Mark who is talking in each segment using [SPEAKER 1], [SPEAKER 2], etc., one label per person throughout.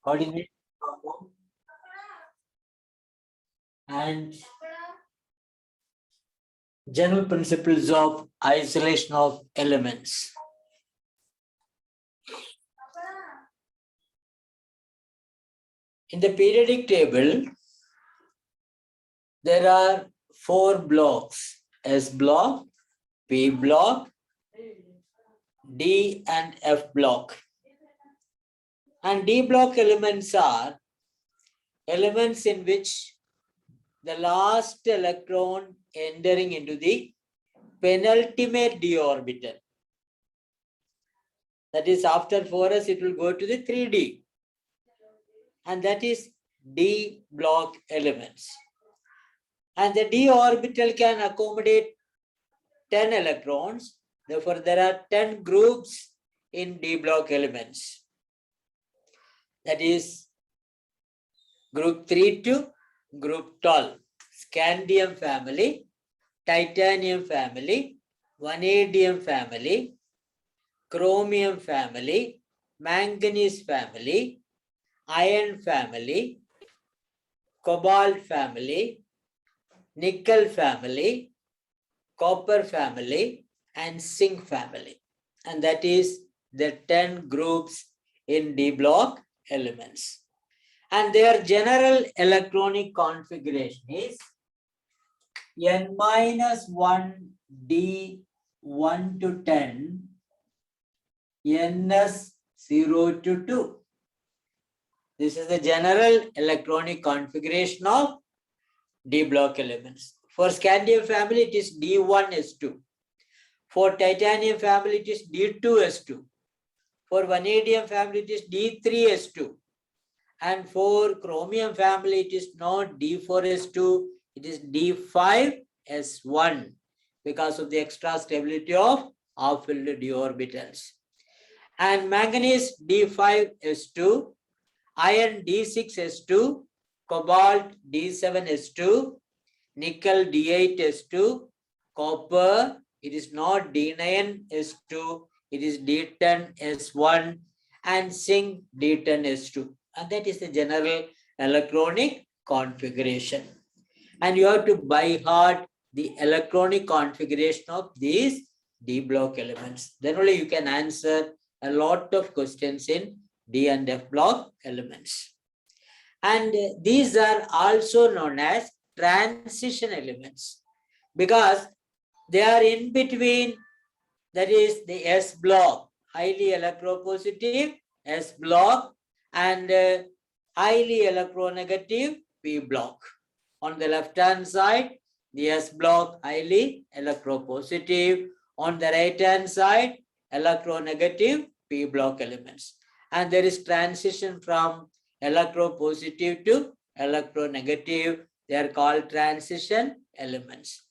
[SPEAKER 1] coordinate compound and general principles of isolation of elements. In the periodic table, there are 4 blocks: S block, P block, D and F block. And D block elements are elements in which the last electron entering into the penultimate d orbital. That is, after 4s, it will go to the 3d. And that is D block elements. And the d orbital can accommodate 10 electrons. Therefore, there are 10 groups in D block elements. That is group 3 to group 12. Scandium family, titanium family, vanadium family, chromium family, manganese family, iron family, cobalt family, nickel family, copper family, and zinc family. And that is the 10 groups in D block elements. And their general electronic configuration is N-1 D 1 to 10, Ns 0 to 2. This is the general electronic configuration of D block elements. For scandium family, it is D1s2. For titanium family, it is D2s2. For vanadium family, it is D3s2. And for chromium family, it is not D4s2, it is D5s1 because of the extra stability of half-filled d orbitals. And manganese D5s2, iron D6s2, cobalt D7s2, nickel D8s2, copper, it is not D9s2, it is D10s1, and zinc D10s2. And that is the general electronic configuration. And you have to by heart the electronic configuration of these D block elements. Then only you can answer a lot of questions in D and F block elements. And these are also known as transition elements because they are in between, that is the S block, highly electropositive S block, and highly electronegative P block. On the left hand side, the S block highly electropositive. On the right hand side, electronegative P block elements. And there is transition from electropositive to electronegative. They are called transition elements.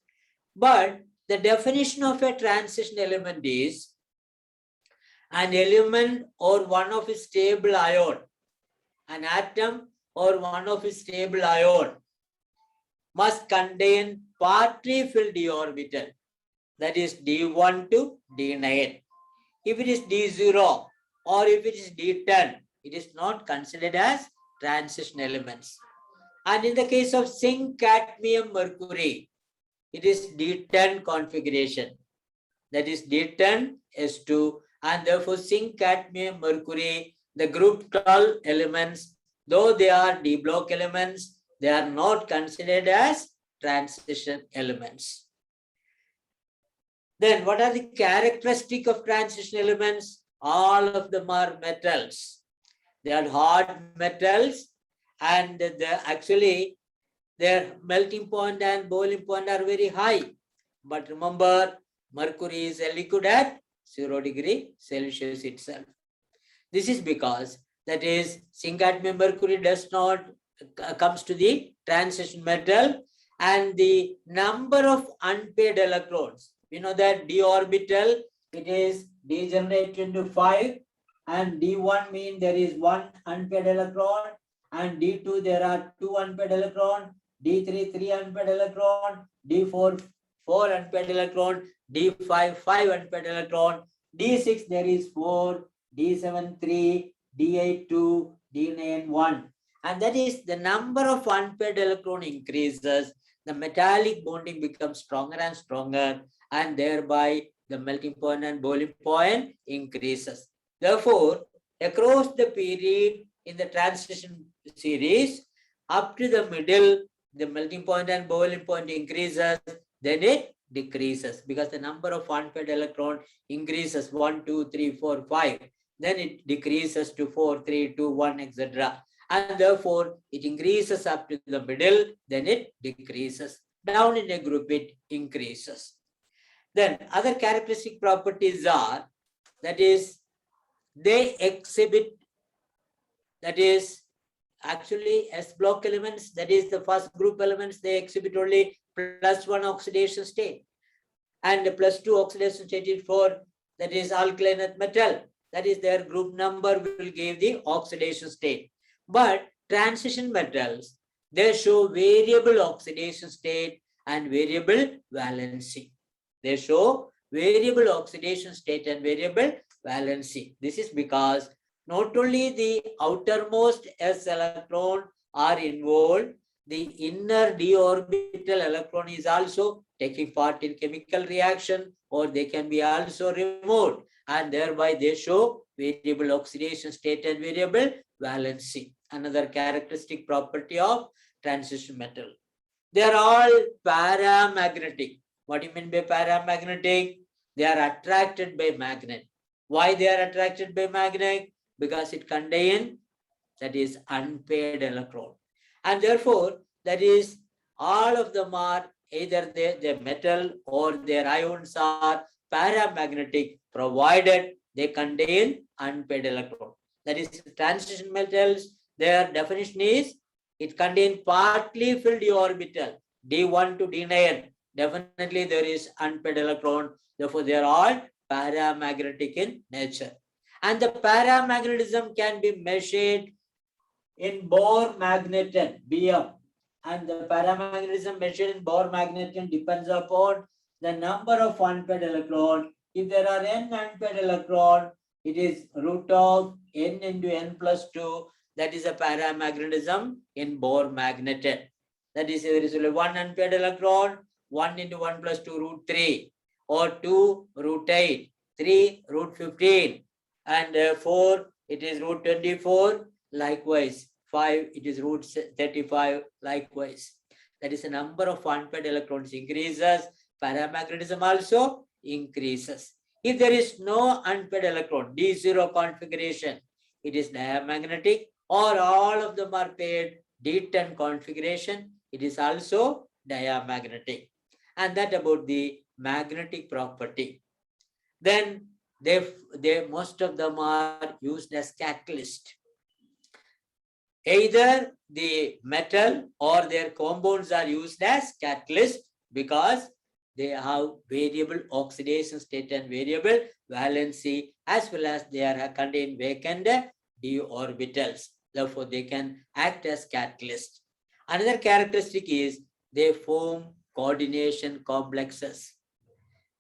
[SPEAKER 1] But the definition of a transition element is an element or one of its stable ion, an atom or one of its stable ion must contain partly filled d orbital, that is D1 to D9. If it is D0 or if it is D10, it is not considered as transition elements. And in the case of zinc, cadmium, mercury, it is D10 configuration, that is D10s2, and therefore zinc, cadmium, mercury, the group 12 elements, though they are D block elements, they are not considered as transition elements. Then what are the characteristics of transition elements? All of them are metals. They are hard metals, and actually their melting point and boiling point are very high. But remember, mercury is a liquid at 0 degree Celsius itself. This is because, that is, zinc, cadmium, mercury does not comes to the transition metal, and the number of unpaired electrons, we know that d orbital, it is degenerated into 5, and d1 means there is 1 unpaired electron, and d2 there are 2 unpaired electron, d3 3 unpaired electron, d4 4 unpaired electron, d5 5 unpaired electron, d6 there is 4, d7 3, d8 2, D9 1. And that is the number of unpaired electron increases, the metallic bonding becomes stronger and stronger, and thereby the melting point and boiling point increases. Therefore, across the period in the transition series, up to the middle, the melting point and boiling point increases, then it decreases because the number of unpaired electron increases 1, 2, 3, 4, 5. Then it decreases to 4, 3, 2, 1, etc. And therefore, it increases up to the middle, then it decreases. Down in a group, it increases. Then other characteristic properties are, that is, they exhibit, that is, actually S block elements, that is the first group elements, they exhibit only +1 oxidation state. And the +2 oxidation state is for, that is alkaline earth metal. That is their group number will give the oxidation state. But transition metals, they show variable oxidation state and variable valency. They show variable oxidation state and variable valency. This is because not only the outermost S electron are involved, the inner d orbital electron is also taking part in chemical reaction, or they can be also removed, and thereby they show variable oxidation state and variable valency. Another characteristic property of transition metal. They are all paramagnetic. What do you mean by paramagnetic? They are attracted by magnet. Why they are attracted by magnet? Because it contains, that is, unpaired electron. And therefore, that is, all of them are either the metal or their ions are paramagnetic, provided they contain unpaired electron. That is, transition metals, their definition is, it contains partly filled d orbital, D1 to D9. Definitely there is unpaired electron. Therefore, they are all paramagnetic in nature. And the paramagnetism can be measured in Bohr magneton, BM. And the paramagnetism measured in Bohr magneton depends upon the number of unpaired electron. If there are n unpaired electron, it is root of n into n plus 2. That is a paramagnetism in Bohr magneton. That is, there is only one unpaired electron, 1 into 1 plus 2 root 3, or 2 root 8, 3 root 15, and 4 it is root 24. Likewise, 5 it is root 35. Likewise, that is the number of unpaired electrons increases, paramagnetism also increases. If there is no unpaired electron, D0 configuration, it is diamagnetic, or all of them are paired, D10 configuration, it is also diamagnetic. And that about the magnetic property. Then they most of them are used as catalyst. Either the metal or their compounds are used as catalyst because they have variable oxidation state and variable valency, as well as they are contain vacant d orbitals. Therefore, they can act as catalyst. Another characteristic is they form coordination complexes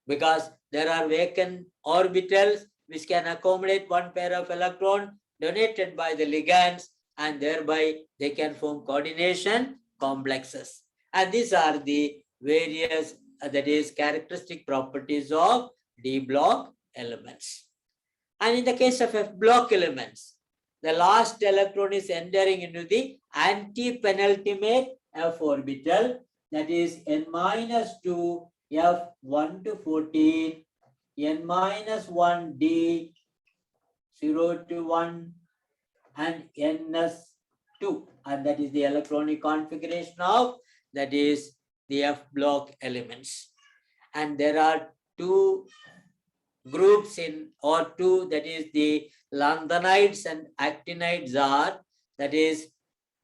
[SPEAKER 1] because there are vacant orbitals which can accommodate one pair of electron donated by the ligands, and thereby they can form coordination complexes. And these are the various, that is, characteristic properties of D block elements. And in the case of F block elements, the last electron is entering into the anti-penultimate F orbital, that is n minus 2 F1 to 14, n minus 1 D 0 to 1, and ns2, and that is the electronic configuration of, that is, the F block elements. And there are two groups in, or two, that is the lanthanides and actinides are, that is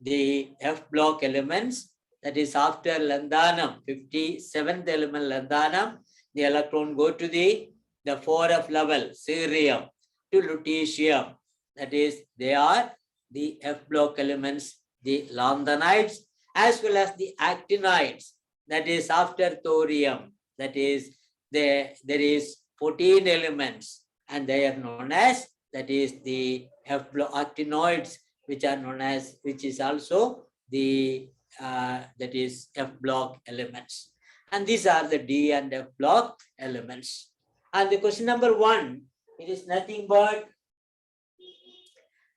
[SPEAKER 1] the F block elements. That is, after lanthanum, 57th element lanthanum, the electron go to the 4F level, cerium to lutetium. That is, they are the F block elements, the lanthanides, as well as the actinides. That is, after thorium, that is, there is 14 elements, and they are known as, that is, the F block actinoids, which are known as, which is also the that is F block elements. And these are the D and F block elements. And the question number 1, it is nothing but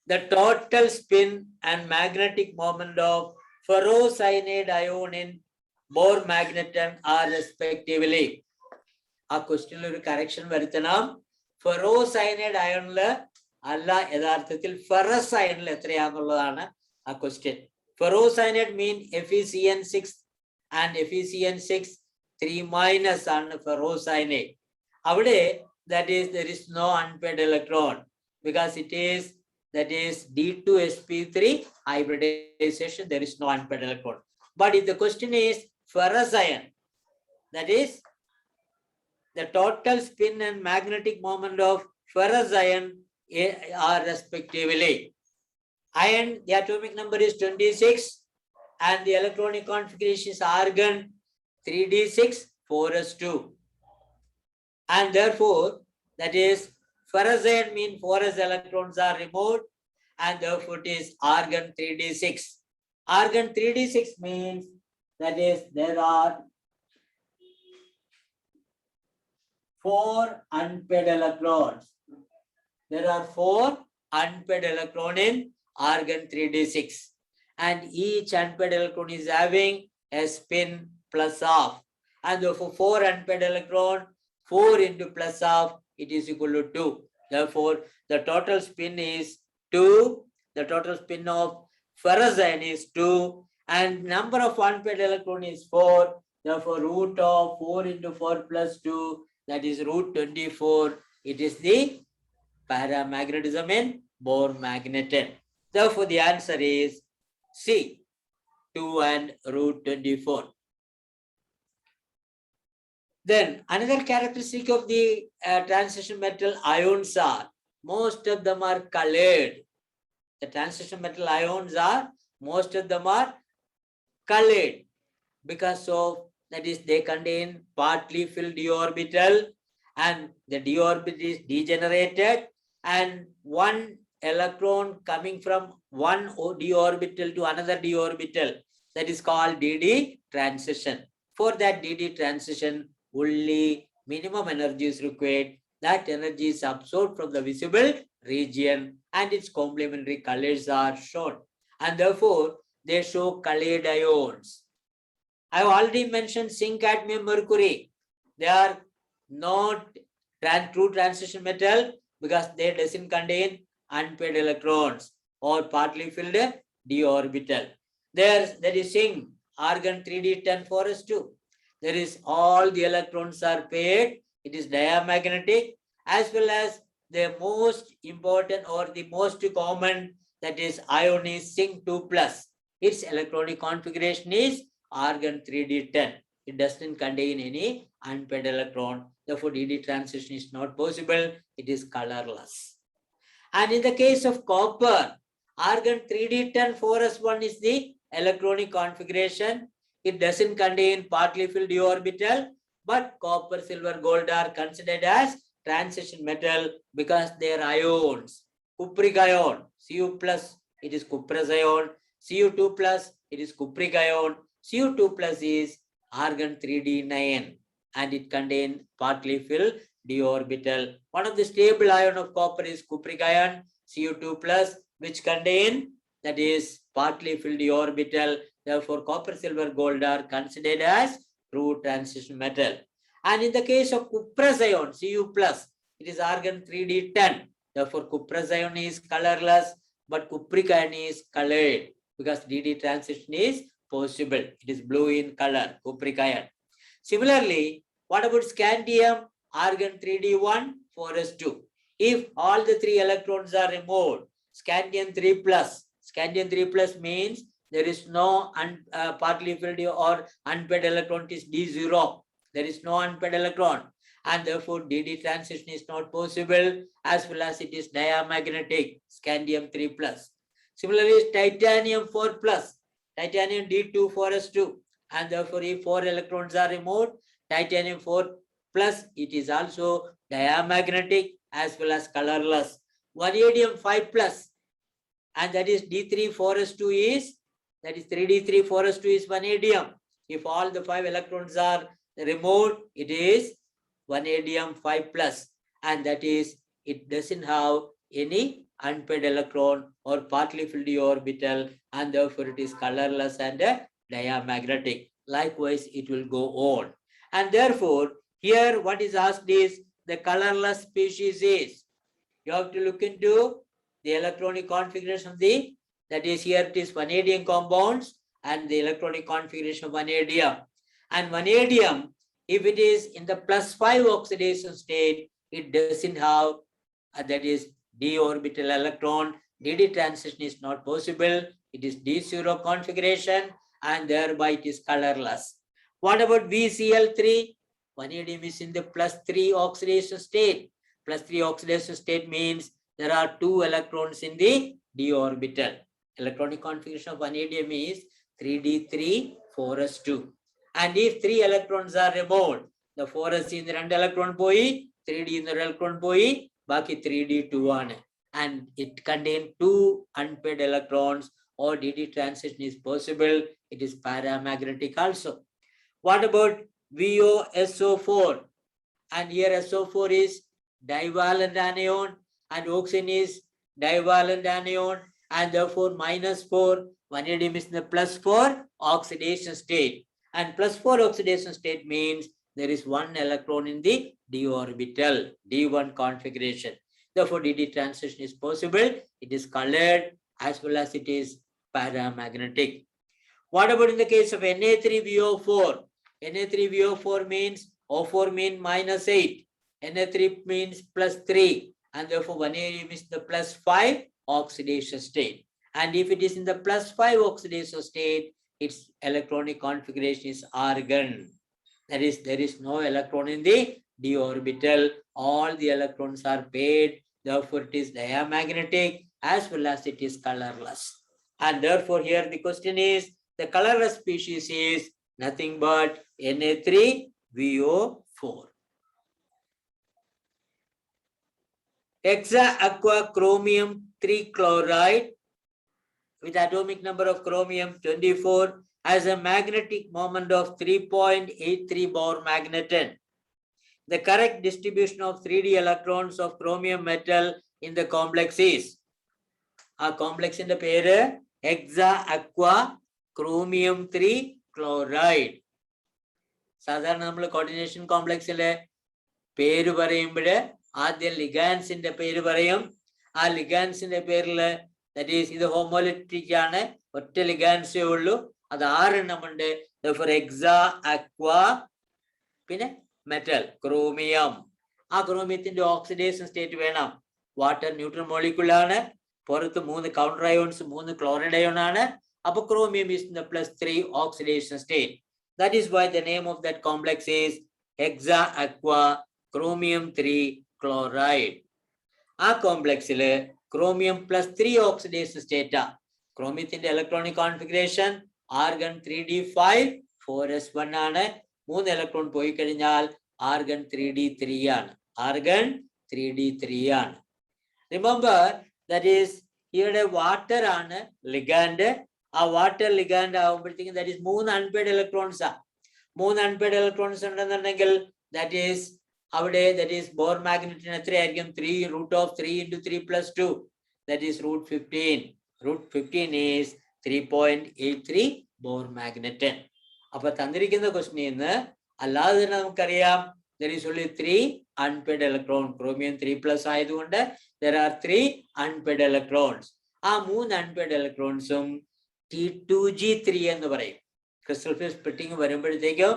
[SPEAKER 1] the total spin and magnetic moment of ferrocyanide ion in Bohr magneton are respectively. ആ ക്വസ്റ്റ്യനിൽ ഒരു correction വരുത്തണം. Ferrocyanide അയണില് അല്ല, യഥാർത്ഥത്തിൽ ferrous അയണിൽ എത്രയാന്നുള്ളതാണ് ആ question. Ferrocyanide mean Fe(Cn)6 and Fe(Cn)6 3- ആണ് ferrocyanide. അവിടെ that is there is no unpaired electron because it is that is D2sp3 hybridization, there is no unpaired electron. But if the question is ferrous ion, that is the total spin and magnetic moment of ferrous ion are respectively. Iron, the atomic number is 26 and the electronic configuration is argon 3d6 4s2. And therefore, that is ferrous ion mean 4s electrons are removed and therefore it is argon 3d6. Argon 3d6 means that is there are 4 unpaired electrons. There are 4 unpaired electrons in argon 3d6 and each unpaired electron is having a spin plus half, and therefore 4 unpaired electron, 4 into plus half, it is equal to 2. Therefore the total spin is 2. The total spin of ferrous ion is 2 and number of unpaired electron is 4. Therefore root of 4 into 4 plus 2, that is root 24. It is the paramagnetism in Bohr magneton. Therefore the answer is C, 2 and root 24. Then another characteristic of the transition metal ions are most of them are colored. The transition metal ions are most of them are colored because of that is they contain partly filled d orbital and the d orbital is degenerated and one electron coming from one d orbital to another d orbital, that is called dd transition. For that dd transition only minimum energy is required. That energy is absorbed from the visible region and its complementary colors are shown and therefore they show colored ions. I have already mentioned zinc, cadmium, mercury. They are not true transition metal because they doesn't contain unpaired electrons or partly filled d orbital. There is zinc, argon 3d10 4s2. There is all the electrons are paired. It is diamagnetic, as well as the most important or the most common, that is ion is zinc 2+. Its electronic configuration is argon 3d10. It doesn't contain any unpaired electron. Therefore dd transition is not possible. It is colorless. And in the case of copper, argon 3d10 4s1 is the electronic configuration. It doesn't contain partly filled d orbital, but copper, silver, gold are considered as transition metal because they are ions. Cupric ion, Cu+, it is cuprous ion. Cu2+, it is cupric ion. Cu2+ is argon 3d9 and it contains partly filled d orbital. One of the stable ion of copper is cupric ion, Cu2+, which contain that is partly filled d orbital. Therefore copper, silver, gold are considered as true transition metal. And in the case of cuprous ion, Cu+, it is argon 3d10. Therefore cuprous ion is colorless, but cupric ion is colored because dd transition is possible. It is blue in color, cupric ion. Similarly, what about scandium, argon 3d1 4s2? If all the 3 electrons are removed, scandium 3+, scandium 3+ means there is no partly filled or unpaired electron, it is d0. There is no unpaired electron and therefore dd transition is not possible, as well as it is diamagnetic, scandium 3+. Similarly, titanium 4+, titanium d2 4s2, and therefore if 4 electrons are removed, titanium 4+, it is also diamagnetic as well as colorless. Vanadium 5+, and that is D3 4s2 is, that is 3D3 4s2 is vanadium. If all the 5 electrons are removed, it is vanadium 5 plus, and that is, it doesn't have any unpaired electron or partly filled d orbital, and therefore it is colorless and diamagnetic. Likewise, it will go on. And therefore, here what is asked is the colorless species is. You have to look into the electronic configuration of the, that is, here it is vanadium compounds and the electronic configuration of vanadium. And vanadium, if it is in the +5 oxidation state, it doesn't have, that is d orbital electron. DD transition is not possible. It is D0 configuration, and thereby it is colorless. What about VCl3? Vanadium is in the +3 oxidation state. +3 oxidation state means there are 2 electrons in the d orbital. Electronic configuration of vanadium is 3d3 4s2. And if 3 electrons are removed, the 4s in the 2 electron poi, 3d in the electron poi, baki 3d2 on, and it contains 2 unpaired electrons, or DD transition is possible. It is paramagnetic also. What about VOSO4? And here SO4 is divalent anion, and oxygen is divalent anion, and therefore -4. Vanadium is in the +4 oxidation state, and +4 oxidation state means there is 1 electron in the d orbital, D1 configuration. Therefore, DD transition is possible. It is colored as well as it is paramagnetic. What about in the case of Na3VO4? Na3VO4 means O4 means -8. Na3 means +3, and therefore vanadium is the +5 oxidation state. And if it is in the +5 oxidation state, its electronic configuration is argon. That is, there is no electron in the d orbital. All the electrons are paired. Therefore, it is diamagnetic as well as it is colorless. And therefore, here the question is, the colorless species is nothing but Na3VO4. Hexa aqua chromium 3 chloride with atomic number of chromium 24 has a magnetic moment of 3.83 Bohr magneton. The correct distribution of 3d electrons of chromium metal in the complex is. A complex in the pair hexa aqua chromium 3 chloride. സാധാരണ നമ്മൾ coordination കോംപ്ലക്സിലെ പേര് പറയുമ്പോൾ ആദ്യം ലിഗാൻസിന്റെ പേര് പറയും. ആ ലിഗാൻസിന്റെ പേരില്, that is ഇത് ഹോമോലിറ്റിക് ആണ്, ഒറ്റ ലിഗാൻസേ ഉള്ളൂ, അത് 6 എണ്ണമുണ്ട്. ഹെക്സാ അക്വ, പിന്നെ മെറ്റൽ ക്രോമിയം. ആ ക്രോമിയത്തിന്റെ ഓക്സിഡേഷൻ സ്റ്റേറ്റ് വേണം. വാട്ടർ ന്യൂട്രൽ മോളിക്യൂൾ ആണ്, പുറത്ത് 3 കൗണ്ടർ അയോൺസ്, 3 ക്ലോറൈഡ് അയോൺ ആണ്. അപ്പൊ chromium is in the +3 oxidation state. That is why the name of that complex is hexa aqua chromium 3 chloride. ആ കോംപ്ലക്സില് chromium +3 oxidation സ്റ്റേറ്റാ. ക്രോമിയത്തിന്റെ electronic configuration argon 3d5 4s1 ആണ്. 3 electron പോയി കഴിഞ്ഞാൽ argon 3d3 ആണ്. ആർഗൺ 3d3 ആണ്. Remember, that is here water ആണ് ലിഗാൻഡ്. ആ വാട്ടർ ലിഗാൻഡ് ആകുമ്പോഴത്തേക്കും that is 3 അൺപെയ്ഡ് ഇലക്ട്രോൺസ് ആ. 3 അൺപെയ്ഡ് ഇലക്ട്രോൺസ് ഉണ്ടെന്നുണ്ടെങ്കിൽ that is അവിടെ that is ബോർ മാഗ്നറ്റിന് എത്രയായിരിക്കും? 3√3 × 3 + 2, that is √15. √15 is 3.83 bore മാഗ്നറ്റൻ. അപ്പൊ തന്നിരിക്കുന്ന ക്വസ്റ്റ്യനിൽ നിന്ന് അല്ലാതെ തന്നെ നമുക്കറിയാം there is only 3 unpaired electron. Chromium 3+ ആയതുകൊണ്ട് there are 3 unpaired electrons. ആ 3 unpaired electronsഉം T2G3 എന്ന് പറയും. ക്രിസ്റ്റൽ ഫിയർ സ്പ്ലിറ്റിംഗ് വരുമ്പോഴത്തേക്കും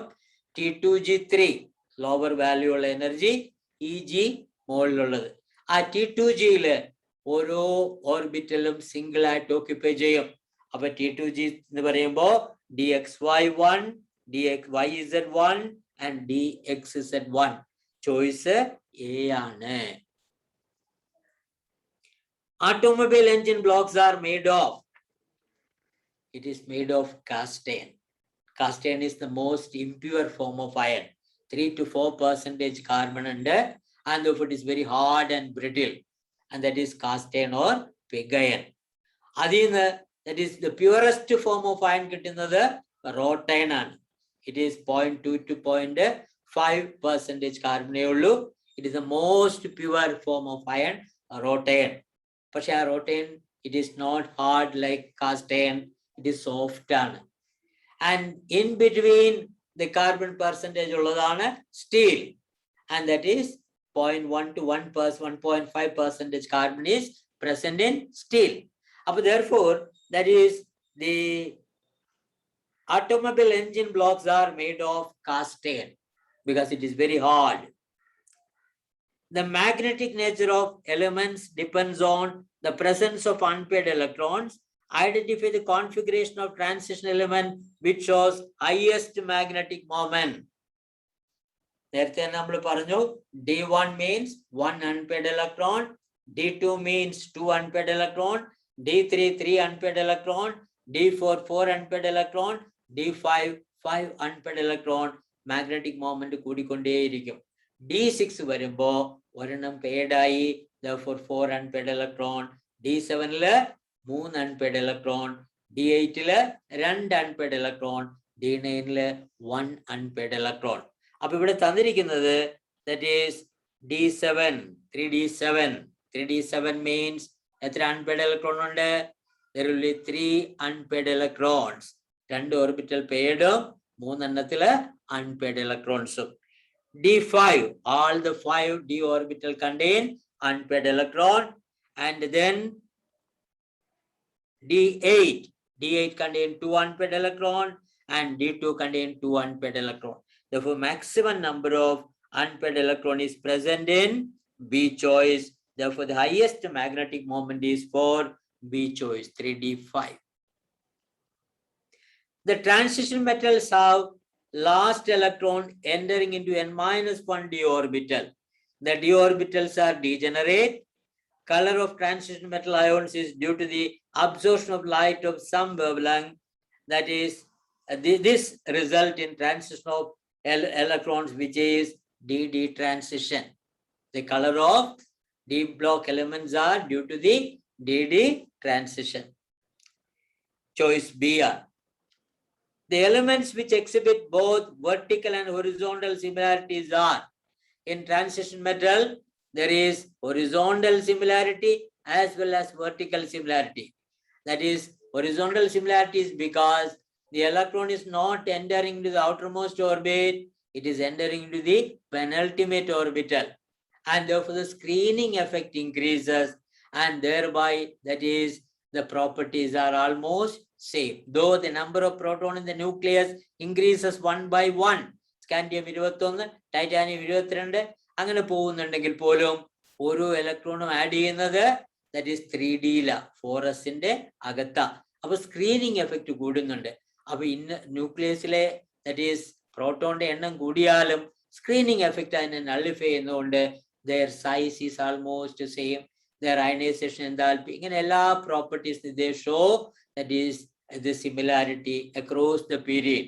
[SPEAKER 1] T2G3 ലോവർ വാല്യൂ ഉള്ള എനർജി, EG മുകളിലുള്ളത്. ആ T2Gയില് ഓരോ ഓർബിറ്റലും സിംഗിൾ ആയിട്ട് ഓക്യുപ്പൈ ചെയ്യും. അപ്പൊ T2G എന്ന് പറയുമ്പോ DXY1, DXYZ1 and DXZ1. Choice A ആണ്. Automobile engine blocks are made of. It is made of cast iron. Cast iron is the most impure form of iron. 3 to 4% carbon under, and therefore it is very hard and brittle, and that is cast iron or pig iron. Adina, that is the purest form of iron kittunnathu rotain aanu. It is 0.2 to 0.5% carbon ullu. It is the most pure form of iron, rotain. പക്ഷെ ആ rotain, it is not hard like cast iron, it is soft aanu. And in between the carbon percentage ulladana steel, and that is 0.1 to 1.5% carbon is present in steel. Therefore, that is the automobile engine blocks are made of cast iron because it is very hard. The magnetic nature of elements depends on the presence of unpaired electrons. Identify the configuration of transition element which shows highest magnetic moment. നേരത്തെ നമ്മൾ പറഞ്ഞു D1 means 1 unpaired electron, D2 means 2 unpaired electron, D3 3 unpaired electron, D4 4 unpaired electron, D5 5 unpaired electron. Magnetic moment കൂടിക്കൊണ്ടേയിരിക്കും. D6 വരുമ്പോ ഒരെണ്ണം paired ആയി, therefore 4 unpaired electron. D7 3 unpaired electron, D8 2 unpaired electron, D9 1 unpaired electron. അപ്പോൾ ഇവിടെ തന്നിരിക്കുന്നത് that is D7, 3D7 means എത്ര unpaired electron ഉണ്ട്? There will be 3 unpaired electrons. 2 orbital paired, 3 എണ്ണത്തില് unpaired electrons. D5, all the 5 d orbital contain unpaired electron, and then D8 contain 2 unpaired electron, and D2 contain 2 unpaired electron. Therefore, maximum number of unpaired electron is present in B choice. Therefore, the highest magnetic moment is for B choice, 3D5. The transition metals have last electron entering into n-1 d orbital. The d orbitals are degenerate. Color of transition metal ions is due to the absorption of light of some wavelength. That is, this result in transition of electrons, which is DD transition. The color of D block elements are due to the DD transition. Choice B are the elements which exhibit both vertical and horizontal similarities are in transition metal. There is horizontal similarity as well as vertical similarity. That is, horizontal similarity is because the electron is not entering into the outermost orbit, it is entering into the penultimate orbital, and therefore the screening effect increases, and thereby that is the properties are almost same. Though the number of proton in the nucleus increases 1 by 1, scandium 21, titanium 22, അങ്ങനെ പോകുന്നുണ്ടെങ്കിൽ പോലും ഓരോ ഇലക്ട്രോണും add ചെയ്യുന്നത് that is 3D 4s അകത്താ. അപ്പൊ screening effect കൂടുന്നുണ്ട്. അപ്പൊ ന്യൂക്ലിയസിലെ that is പ്രോട്ടോണിന്റെ എണ്ണം കൂടിയാലും സ്ക്രീനിങ് എഫക്റ്റ് അതിനെ നള്ളിഫൈ ചെയ്യുന്നതുകൊണ്ട് their size is almost same, their ionization enthalpy, ഇങ്ങനെ എല്ലാ properties they show that is the similarity across the period.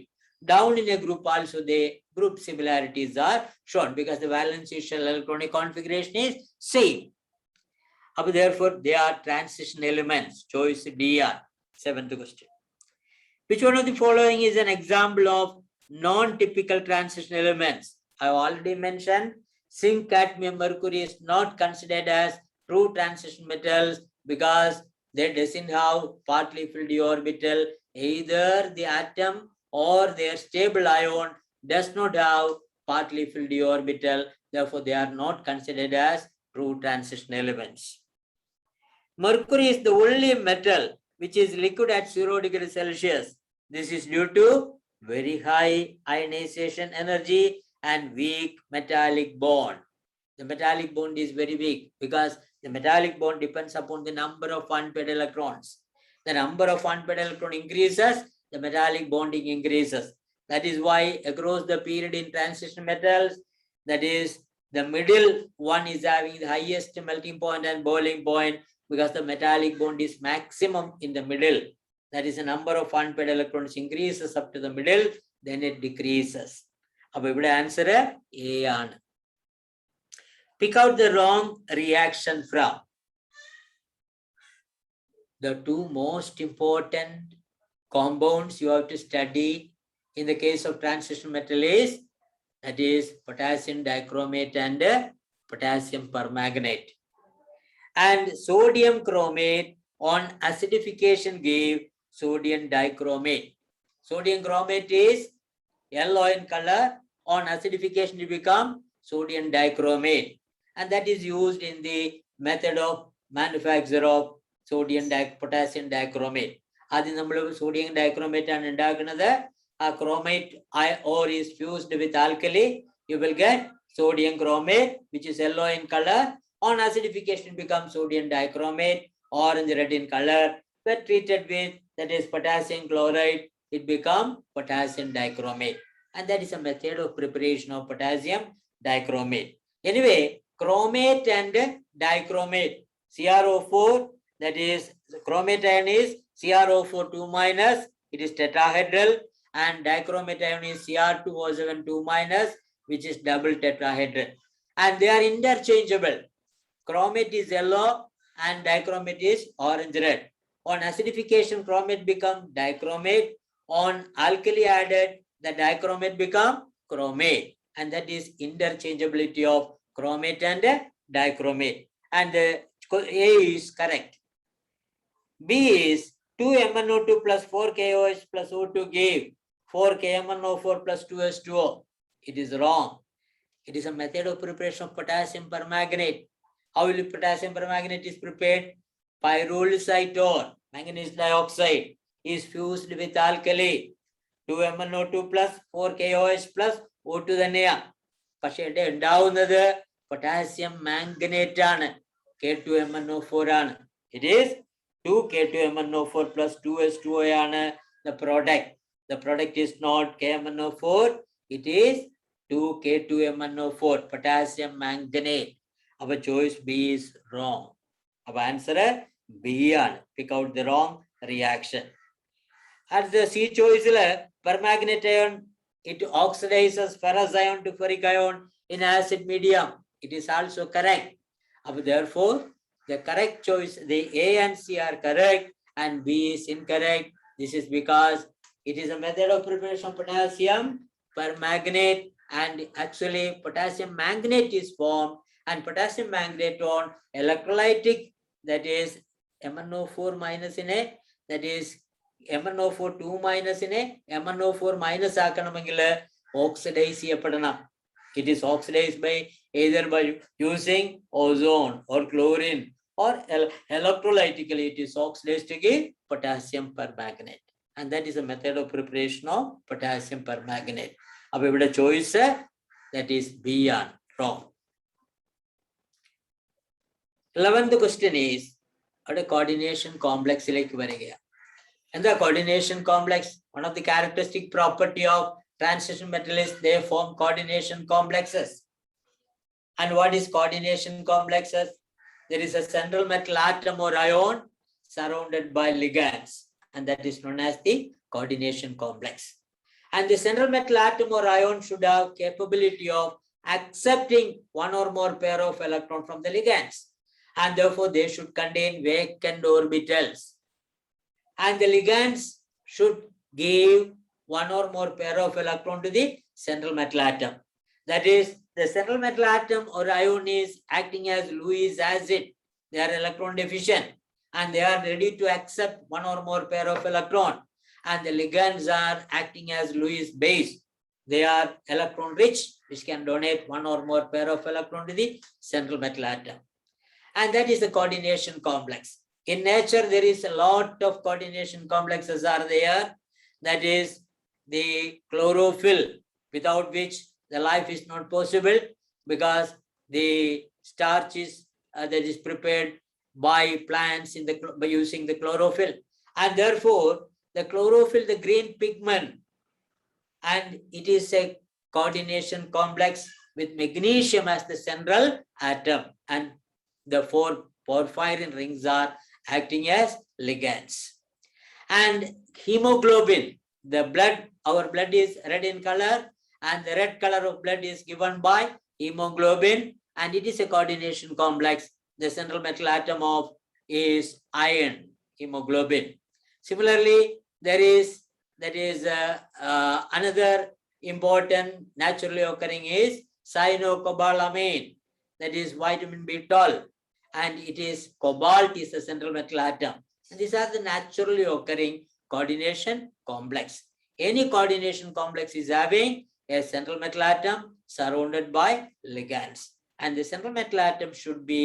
[SPEAKER 1] Down in a group also the group similarities are shown because the valence shell electronic configuration is same. Therefore, they are transition elements. Choice D are. 7th question. Which one of the following is an example of non-typical transition elements? I have already mentioned zinc, cadmium, mercury is not considered as true transition metals because they doesn't have partly filled d orbital. Either the atom or their stable ion does not have partly filled d orbital. Therefore, they are not considered as true transition elements. Mercury is the only metal which is liquid at 0 degrees Celsius. This is due to very high ionization energy and weak metallic bond. The metallic bond is very weak because the metallic bond depends upon the number of unpaired electrons. The number of unpaired electrons increases, the metallic bonding increases. That is why across the period in transition metals, that is the middle one is having the highest melting point and boiling point because the metallic bond is maximum in the middle. That is the number of unpaired electrons increases up to the middle, then it decreases. Now, answer A ആണ്. Pick out the wrong reaction from. the two most important compounds you have to study in the case of transition metal is, that is potassium dichromate and potassium permanganate. And sodium chromate on acidification give sodium dichromate. Sodium chromate is yellow in color. On acidification, it become sodium dichromate. And that is used in the method of manufacture of potassium dichromate. ആദ്യം നമ്മൾ sodium dichromate ആണ് ഉണ്ടാക്കുന്നത്. ആ chromate ore is fused with alkali. You will get sodium chromate, which is yellow in color. On acidification, it becomes sodium dichromate, orange red in color. When treated with, that is potassium chloride, it becomes potassium dichromate. And that is a method of preparation of potassium dichromate. Anyway, chromate and dichromate, CrO4, that is chromate ion is CrO4 2 minus, it is tetrahedral, and dichromate ion is Cr2O7 2 minus, which is double tetrahedral. And they are interchangeable. Chromate is yellow and dichromate is orange red. On acidification, chromate become dichromate. On alkali added, the dichromate become chromate, and that is interchangeability of chromate and dichromate. And A is correct. B is 2MnO2 plus 4KOH plus O2 gave 4KMnO4 plus 2H2O. It is wrong. It is a method of preparation of potassium permanganate. How will potassium permanganate is prepared? Pyrolusite ore, manganese dioxide, is fused with alkali. 2MnO2 plus 4KOH plus O2 തന്നെയാണ്. പക്ഷേ ഇവിടെ ഉണ്ടാവുന്നത് potassium manganate ആണ്, K2MnO4 ആണ്. It is 2K2MnO4 plus 2H2O ആണ് the product. The product is not KMnO4, it is 2K2MnO4, potassium manganate. Our choice B is wrong. Our answer B ആണ്. Pick out the wrong reaction. At the C choice, permanganate ion, it oxidizes ferrous ion to ferric ion in acid medium. It is also correct. Therefore, the correct choice, the A and C are correct and B is incorrect. This is because it is a method of preparation of potassium permanganate, and actually potassium manganate is formed, and potassium manganate on electrolytic, that is MnO4 minus in a, that is MnO4 2 minus in a MnO4 minus ആക്കണമെങ്കിൽ oxidize ചെയ്യപ്പെടണം. It is oxidized by either by using ozone or chlorine, or electrolytically it is oxidized to give potassium permanganate, and that is a method of preparation of potassium permanganate. അപ്പോൾ ഇവിടെ choice that is B ആണ് wrong. 11th question is അവിടെ coordination complex ലേക്ക് വരികയാണ്. എന്താ coordination complex? One of the characteristic property of transition metal is they form coordination complexes. And what is coordination complexes? There is a central metal atom or ion surrounded by ligands, and that is known as the coordination complex. And the central metal atom or ion should have capability of accepting one or more pair of electrons from the ligands, and therefore they should contain vacant orbitals. And the ligands should give one or more pair of electrons to the central metal atom. That is, the central metal atom or ion is acting as Lewis acid. They are electron deficient and they are ready to accept one or more pair of electron. And the ligands are acting as Lewis base. They are electron rich, which can donate one or more pair of electron to the central metal atom. And that is the coordination complex. In nature, there is a lot of coordination complexes are there. That is the chlorophyll, without which the life is not possible, because the starch is that is prepared by plants by using the chlorophyll, and therefore the chlorophyll, the green pigment, and it is a coordination complex with magnesium as the central atom, and the 4 porphyrin rings are acting as ligands. And hemoglobin, the blood, our blood is red in color, and the red color of blood is given by hemoglobin, and it is a coordination complex. The central metal atom of is iron. hemoglobin. Similarly, there is another important naturally occurring is cyanocobalamin, that is vitamin B12, and it is cobalt is the central metal atom. And these are the naturally occurring coordination complex. Any coordination complex is having a central metal atom surrounded by ligands, and the central metal atom should be,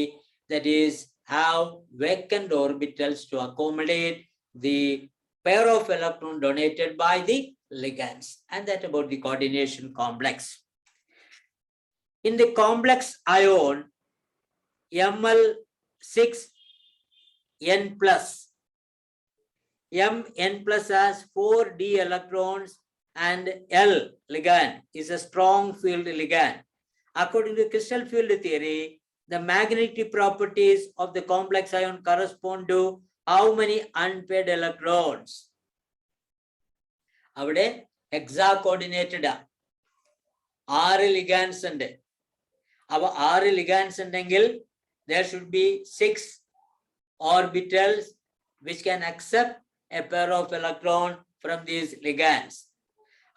[SPEAKER 1] that is, have vacant orbitals to accommodate the pair of electron donated by the ligands, and that about the coordination complex. In the complex ion, Ml6N plus, Mn plus has 4d electrons and L ligand is a strong field ligand. According to crystal field theory, the magnetic properties of the complex ion correspond to how many unpaired electrons? Avade hexa-coordinated 6 ligands unde. Ava 6 ligands undengil there should be 6 orbitals which can accept a pair of electron from these ligands.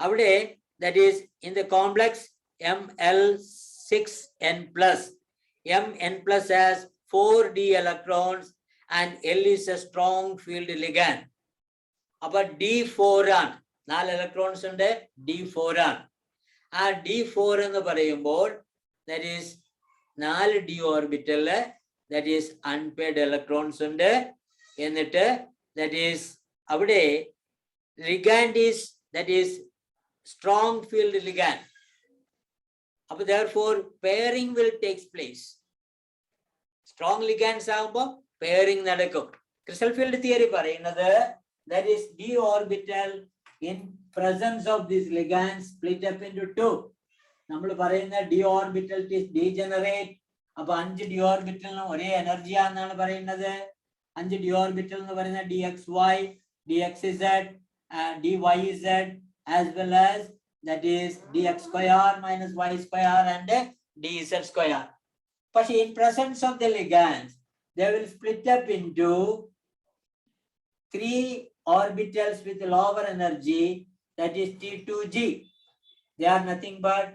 [SPEAKER 1] Avade, that is, in the complex Ml6N plus, Mn plus has 4d electrons and L is a strong field ligand. About D4 on 4 electrons unde D4 on. And D4 എന്ന് പറയുമ്പോൾ, that is 4d orbital, that is unpaired electrons ഉണ്ട്. എന്നിട്ട് that is അവിടെ ligand is, that is strong field ligand. But therefore pairing will take place. Strong ligands ആകുമ്പോൾ pairing നടക്കും. Crystal field theory പറയുന്നത്, that is d orbital in presence of these ligands split up into 2. നമ്മൾ പറയുന്ന d orbital is degenerate. അപ്പോൾ 5 d orbital ഒരേ energy ആണെന്നാണ് പറയുന്നത്. 5 d orbital എന്ന് പറയുന്ന dxy, dxz, dyz, as well as that is dx square minus y square and dz square. But in presence of the ligands, they will split up into 3 orbitals with lower energy, that is T2g. They are nothing but,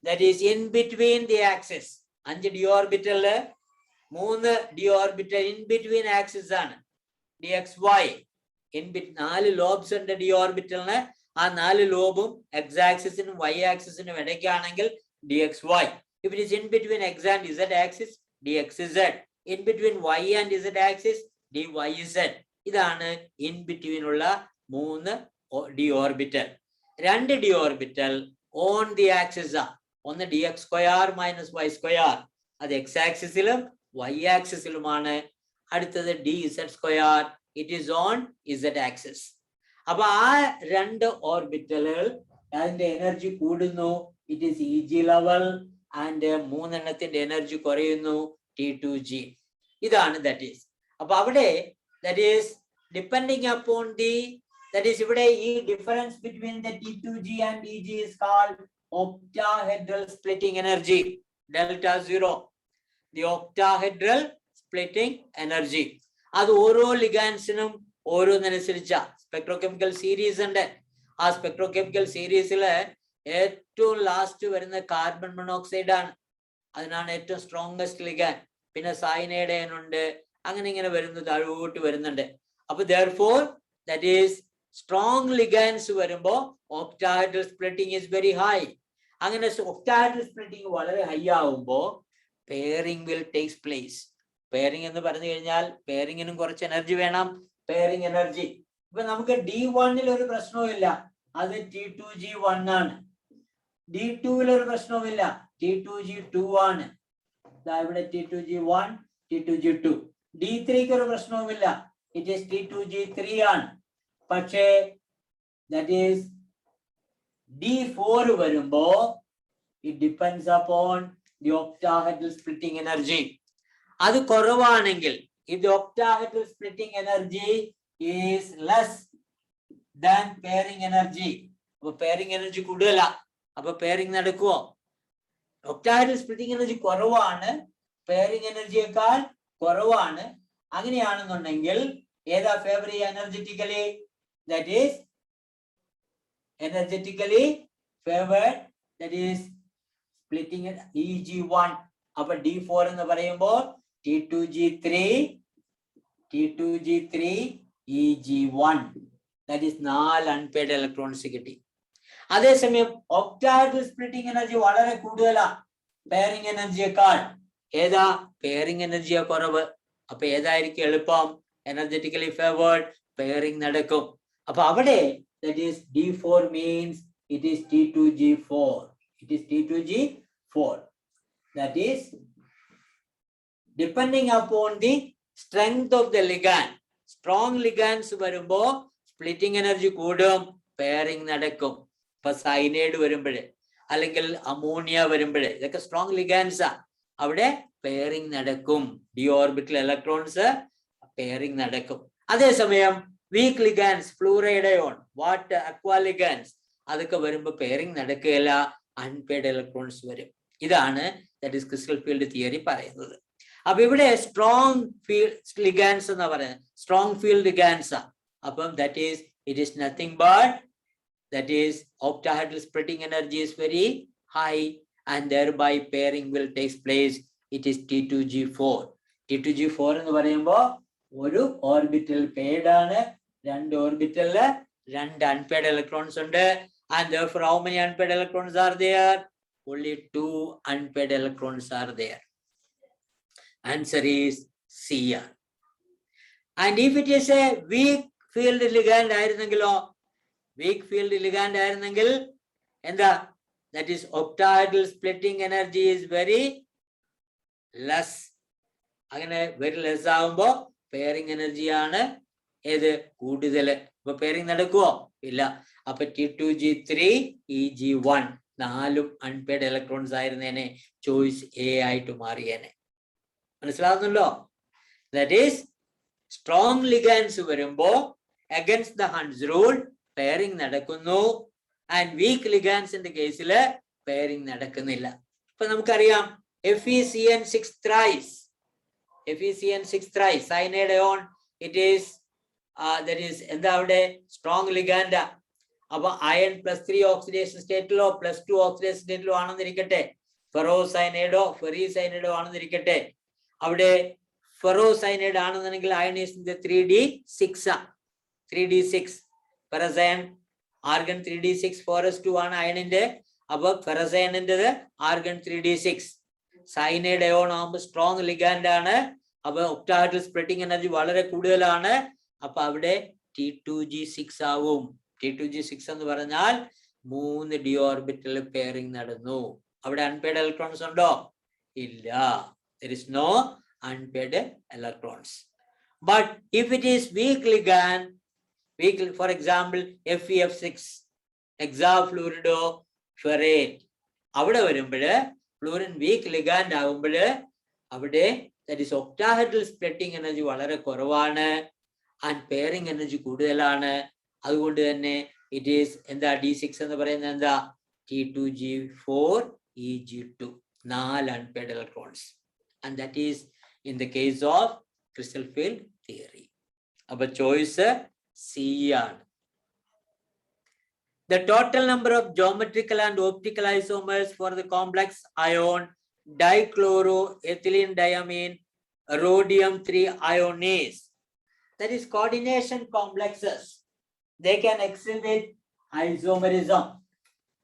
[SPEAKER 1] that is in between the axis. 5 d orbital, 3 d orbital in between axis ആണ് dxy. In between 4 lobes ഉണ്ട് d orbital ന്. ആ 4 ലോബും x axis നും y axis നും ഇടയ്ക്കാണെങ്കിൽ dxy. If it is in between x and z axis, dxz. In between y and z axis, dyz. ഇതാണ് in between ഉള്ള 3 d orbital. 2 d orbital on the axis ആ. ഒന്ന് dx square minus y square, അത് x axisലും y axisലുമാണ്. അടുത്തത് dz square, it is on z axis. അപ്പൊ ആ 2 ഓർബിറ്റലുകൾ അതിന്റെ energy കൂടുന്നു, it is Eg level, and 3 എണ്ണത്തിന്റെ എനർജി കുറയുന്നു, T2g. ഇതാണ് that is. അപ്പൊ അവിടെ that is depending upon the, that is ഇവിടെ ഈ difference between the T2g and Eg is called octahedral splitting energy, delta 0. The octahedral splitting energy. അത് ഓരോ ലിഗാൻസിനും ഓരോന്നനുസരിച്ച സ്പെക്ട്രോകെമിക്കൽ series ഉണ്ട്. ആ സ്പെക്ട്രോകെമിക്കൽ സീരീസില് ഏറ്റവും ലാസ്റ്റ് വരുന്ന കാർബൺ മോണോക്സൈഡ് ആണ്. അതിനാണ് ഏറ്റവും സ്ട്രോങ്സ്റ്റ് ലിഗാൻ. പിന്നെ സയനൈഡ് ഉണ്ട്, അങ്ങനെ ഇങ്ങനെ വരുന്നു, താഴോട്ട് വരുന്നുണ്ട്. അപ്പൊ therefore that is strong ligands വരുമ്പോ octahedral splitting is very high. അങ്ങനെ octahedral splitting വളരെ ഹൈ ആവുമ്പോ pairing will take place. Pairing എന്ന് പറഞ്ഞു കഴിഞ്ഞാൽ പെയറിങ്ങിനും കുറച്ച് എനർജി വേണം, പെയറിംഗ് എനർജി. ഇപ്പൊ നമുക്ക് D1 ഒരു പ്രശ്നവുമില്ല, അത് T2g1 ആണ്. D2 ഒരു പ്രശ്നവുമില്ല, T2g2 ആണ്. ഇവിടെ T2g1, T2g2. D3 ഒരു പ്രശ്നവുമില്ല, it is T2g3 ആണ്. പക്ഷേ that is D4 വരുമ്പോ it depends upon the octahedral splitting energy. അത് കുറവാണെങ്കിൽ, if the octahedral splitting energy is less than pairing energy, അപ്പൊ pairing energy കൂടുതലാ, അപ്പൊ pairing നടക്കുവോ? octahedral splitting energy കുറവാണ്, pairing energyയേക്കാൾ കുറവാണ്. അങ്ങനെയാണെന്നുണ്ടെങ്കിൽ ഏതാ favour energetically? That is energetically favored, that is splitting it EG1. അപ്പൊ D4 എന്ന് പറയുമ്പോൾ T2G3 EG1, that is 4 unpaired electrons കിട്ടി. അതേസമയം ഒക്ടാഹെഡ്രൽ സ്പ്ലിറ്റിംഗ് എനർജി വളരെ കൂടുതലാണ് പെയറിംഗ് എനർജിയേക്കാൾ. ഏതാ പെയറിംഗ് എനർജിയാ കുറവ്? അപ്പൊ ഏതായിരിക്കും എളുപ്പം? എനർജറ്റിക്കലി ഫേവേർഡ്, പെയറിംഗ് നടക്കും. അപ്പൊ അവിടെ that is D4 means it is T2G4. It is T2G4. That is depending upon the strength of the ligand. Strong ligands വരുമ്പോ splitting energy കൂടും, pairing നടക്കും. ഇപ്പൊ സൈനൈഡ് വരുമ്പോഴേ അല്ലെങ്കിൽ അമോണിയ വരുമ്പോഴേ ഇതൊക്കെ സ്ട്രോങ് ലിഗാൻസ് ആ, അവിടെ പെയറിംഗ് നടക്കും. ഡി ഓർബിറ്റൽ ഇലക്ട്രോൺസ് പെയറിംഗ് നടക്കും. അതേസമയം weak ligands, fluoride ion, water, aqua ligands അതൊക്കെ വരുമ്പോൾ പെയറിംഗ് നടക്കുകയില്ല, അൺപെയ്ഡ് ഇലക്ട്രോൺസ് വരും. ഇതാണ് that is crystal field theory പറയുന്നത്. അപ്പൊ ഇവിടെ സ്ട്രോങ് ഫീൽഡ് ലിഗാൻസ് എന്ന് പറയുന്നത് സ്ട്രോങ് ഫീൽഡ് ലിഗാൻസ് ആ. അപ്പം that is it is nothing but that is octahedral splitting energy is very high and thereby pairing will take place. It is T2G4. T2G4 എന്ന് പറയുമ്പോൾ ഒരു ഓർബിറ്റൽ പെയ്ഡ് ആണ്, രണ്ട് ഓർബിറ്റലില് രണ്ട് അൺപെയ്ഡ് ഇലക്ട്രോൺസ് ഉണ്ട്. And therefore how many unpaired electrons are there? Only 2 unpaired electrons are there. Answer is C. And if it is a weak field ligand ആയിരുന്നെങ്കിലോ, weak field ligand ആയിരുന്നെങ്കിൽ എന്താ? That is octahedral splitting energy is very less. അങ്ങനെ very less ആകുമ്പോ pairing എനർജിയാണ് ഏത് കൂടുതല്. അപ്പൊ pairing നടക്കുവോ? ഇല്ല. അപ്പൊ T2G3 EG1 4 അൺപെയ്ഡ് ഇലക്ട്രോൺസ് ആയിരുന്നേനെ, ചോയ്സ് എ ആയിട്ട് മാറിയേനെ. മനസ്സിലാവുന്നല്ലോ? ദാറ്റ് ഈസ് സ്ട്രോങ് ലിഗാൻസ് വരുമ്പോ against the Hund's rule pairing നടക്കുന്നു. ആൻഡ് വീക്ക് ലിഗാൻസിന്റെ കേസിൽ പെയറിംഗ് നടക്കുന്നില്ല. ഇപ്പൊ നമുക്കറിയാം FeCN6 thrice, FeCN6 thrice cyanide ion, it is that is എന്താ അവിടെ സ്ട്രോങ് ലിഗാൻഡ. അപ്പൊ അയൺ +3 ഓക്സിഡേഷൻ സ്റ്റേറ്റിലോ +2 ഓക്സിഡേഷൻ സ്റ്റേറ്റിലോ ആണെന്നിരിക്കട്ടെ, ഫെറോസൈനൈഡോ ഫെറിസൈനൈഡോ ആണെന്നിരിക്കട്ടെ, അവിടെ ഫെറോസൈനൈഡ് ആണെന്നുണ്ടെങ്കിൽ അയണീസിന്റെ 3D6 ഫെറസൈൻ ആർഗൺ 3D6 4s2 ആണ് അയണിന്റെ. അപ്പൊ ഫെറസൈനിൻ്റെത് ആർഗൺ 3D6. സൈനൈഡ് അയോൺ ആകുമ്പോൾ സ്ട്രോങ് ലിഗാൻഡ് ആണ്. അപ്പൊ ഒക്ടാഹെഡ്രൽ സ്പ്ലിറ്റിംഗ് എനർജി വളരെ കൂടുതലാണ്. അപ്പൊ അവിടെ T2G6 ആവും. T2G6 എന്ന് പറഞ്ഞാൽ 3 ഡി ഓർബിറ്റൽ പെയറിംഗ് നടന്നു. അവിടെ അൺപെയ്ഡ് ഇലക്ട്രോൺസ് ഉണ്ടോ? ഇല്ല. There is no unpaired electrons. But if it is weak ligand, weak, for example FeF6 hexafluoridoferrate, അവിടെ വരുമ്പോഴ് ഫ്ലൂറിൻ വീക്ക് ലിഗാൻഡ് ആകുമ്പോഴ് അവിടെ that is octahedral splitting energy വളരെ കുറവാണ്, ആൻഡ് പെയറിംഗ് എനർജി കൂടുതലാണ്. അതുകൊണ്ട് തന്നെ ഇറ്റ് ഈസ് എന്താ D6 എന്ന് പറയുന്നത് എന്താ? T2G4 EG2 4 unpaired electrons. And that is in the case of crystal field theory. അപ്പൊ ചോയ്സ് സി ആണ്. The total number of geometrical and optical isomers for the complex ion dichloroethylene diamine rhodium-3 iones, that is coordination complexes, they can exhibit isomerism.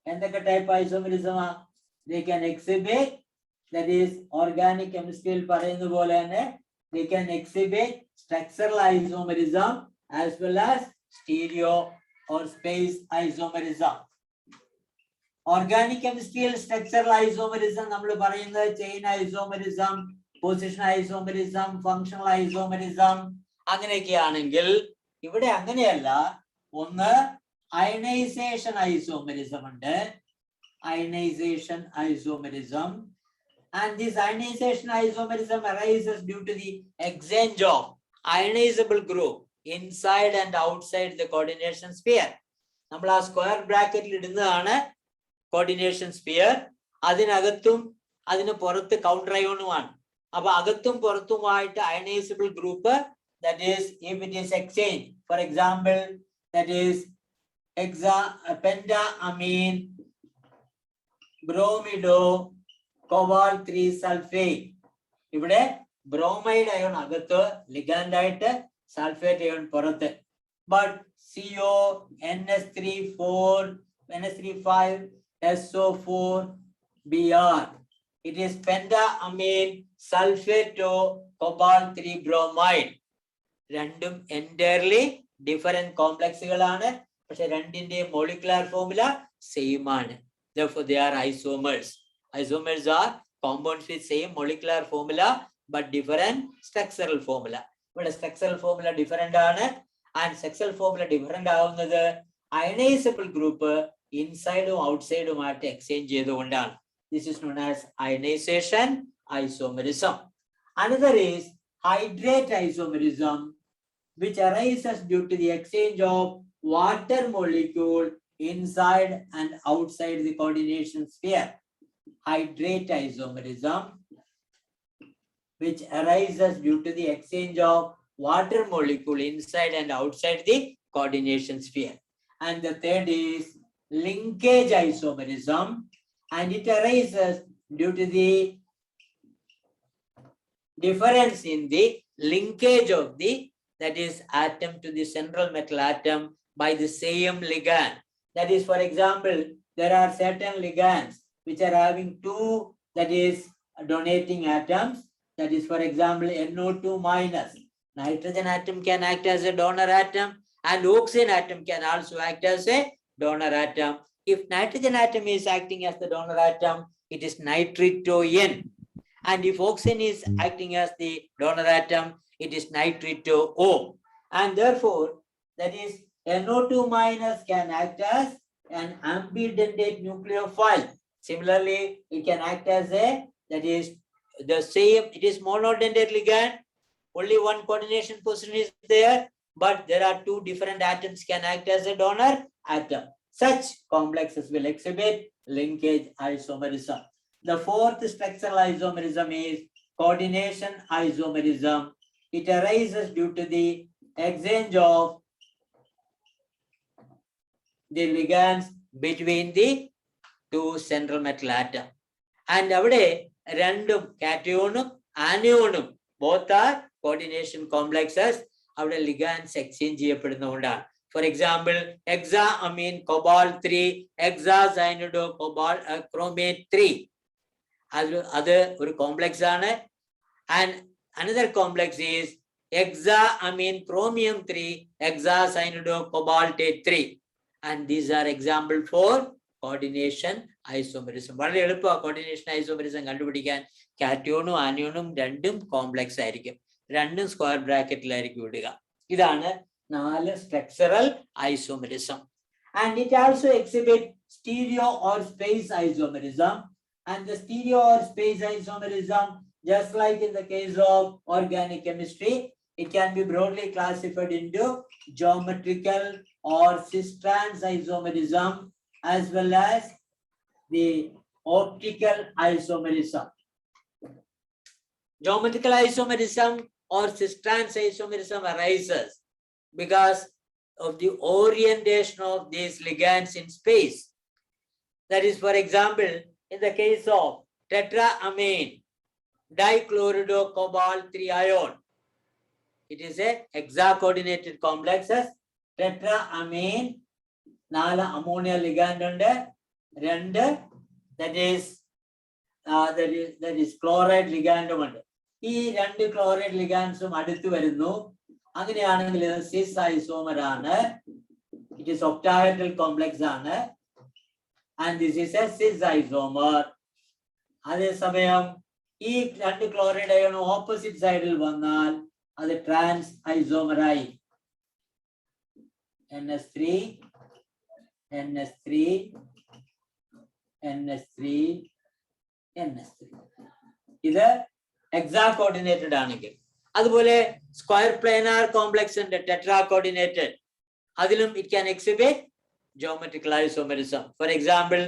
[SPEAKER 1] എന്തൊക്കെ type isomerism? They can exhibit, that is organic chemistry പറയുന്ന പോലെ തന്നെ they can exhibit structural isomerism as well as stereo or space isomerism. Organic chemistry structural isomerism നമ്മൾ പറയുന്നത് chain isomerism, position isomerism, functional isomerism അങ്ങനെയൊക്കെയാണെങ്കിൽ ഇവിടെ അങ്ങനെയല്ല. ഒന്ന് ionisation isomerism ഉണ്ട്, ionization isomerism, and this ionization isomerism arises due to the exchange of ionizable group inside and outside the coordination sphere. നമ്മൾ ആ square ബ്രാക്കറ്റിൽ ഇടുന്നതാണ് കോർഡിനേഷൻ സ്ഫിയർ. അതിനകത്തും അതിന് പുറത്ത് കൗണ്ടർ അയോണുമാണ്. അപ്പൊ അകത്തും പുറത്തുമായിട്ട് ionisable group that is, if it is exchanged, for example, that is pentaamine bromido cobalt 3 sulfate. ഇവിടെ bromide ion അകത്ത് ligand ആയിട്ട് sulfate ion പുറത്ത്. But CO NS3 5 SO4 Br. It is pentaamine sulfato cobalt 3 bromide. രണ്ടും entirely different complexുകളാണ്. പക്ഷെ രണ്ടിന്റെ molecular formula same ആണ്. Therefore, they are isomers. Isomers are compounds with same molecular formula but different structural formula. But structural formula different ആണ്. And structural formula different ആവുന്നത് ionizable group inside ഉം outside ഉമായിട്ട് exchange ചെയ്തുകൊണ്ടാണ്. This is known as ionization isomerism. Another is hydrate isomerism, which arises due to the exchange of water molecule inside and outside the coordination sphere. Hydrate isomerism, which arises due to the exchange of water molecule inside and outside the coordination sphere. And the third is linkage isomerism, and it arises due to the difference in the linkage of the, that is, atom to the central metal atom by the same ligand. That is, for example, there are certain ligands which are having two, that is, donating atoms. That is, for example, NO2 minus. Nitrogen atom can act as a donor atom, and oxygen atom can also act as a donor atom. If nitrogen atom is acting as the donor atom, it is nitrito-N. And if oxygen is acting as the donor atom, it is nitrito-O. And therefore, that is, NO2 minus can act as an ambidentate nucleophile. Similarly, it can act as a, that is, the same, it is monodentate ligand. Only one coordination position is there, but there are two different atoms can act as a donor atom. Such complexes will exhibit linkage isomerism. The fourth structural isomerism is coordination isomerism. It arises due to the exchange of the ligands between the two central metal atoms. And അവിടെ രണ്ടും കാറ്റയോണും ആനിയോണും both are coordination complexes. അവിടെ ligands exchange ചെയ്യപ്പെടുന്നതുകൊണ്ടാണ്. For example, hexaamine cobalt 3 hexacyanido cobalt chromate 3. അത് ഒരു complex ആണ്. And another complex is hexaamine chromium 3 hexacyanido cobalt 3. And these are example for coordination isomerism. വളരെ എളുപ്പമാണ് coordination isomerism കണ്ടുപിടിക്കാൻ. കാറ്റയോണും ആനിയോണും രണ്ടും complex ആയിരിക്കും, രണ്ടും സ്ക്വയർ ബ്രാക്കറ്റിലായിരിക്കും ഇടുക. ഇതാണ് 4 structural isomerism. And it also exhibits stereo or space isomerism. And the stereo or space isomerism, just like in the case of organic chemistry, it can be broadly classified into geometrical or cis-trans isomerism as well as the optical isomerism. Geometrical isomerism or cis-trans isomerism arises because of the orientation of these ligands in space. That is, for example, in the case of tetraamine dichlorido cobalt 3 ion, it is a hexacoordinated complexes. Tetraamine 4 ammonia ligand ഉണ്ട്, 2 that is chloride ligand ഉണ്ട്. ഈ 2 chloride ligands അടുത്ത് വരുന്നു. അങ്ങനെയാണെങ്കിൽ ഇത് cis isomer ആണ്. It is octahedral complex ആണ്. And this is a cis isomer. അതേസമയം ഈ 2 chloride ion ഓപ്പോസിറ്റ് സൈഡിൽ വന്നാൽ അത് ട്രാൻസ് ഐസോമർ ആയി. NS3 NS3 NS3 NS3. ഇത് എക്സാ കോർഡിനേറ്റഡ് ആണെങ്കിൽ. അതുപോലെ സ്ക്വയർ പ്ലാനാർ കോംപ്ലക്സ് ഉണ്ട്, ടെട്രാ കോർഡിനേറ്റഡ്. അതിലും it can exhibit geometrical isomerism. For example,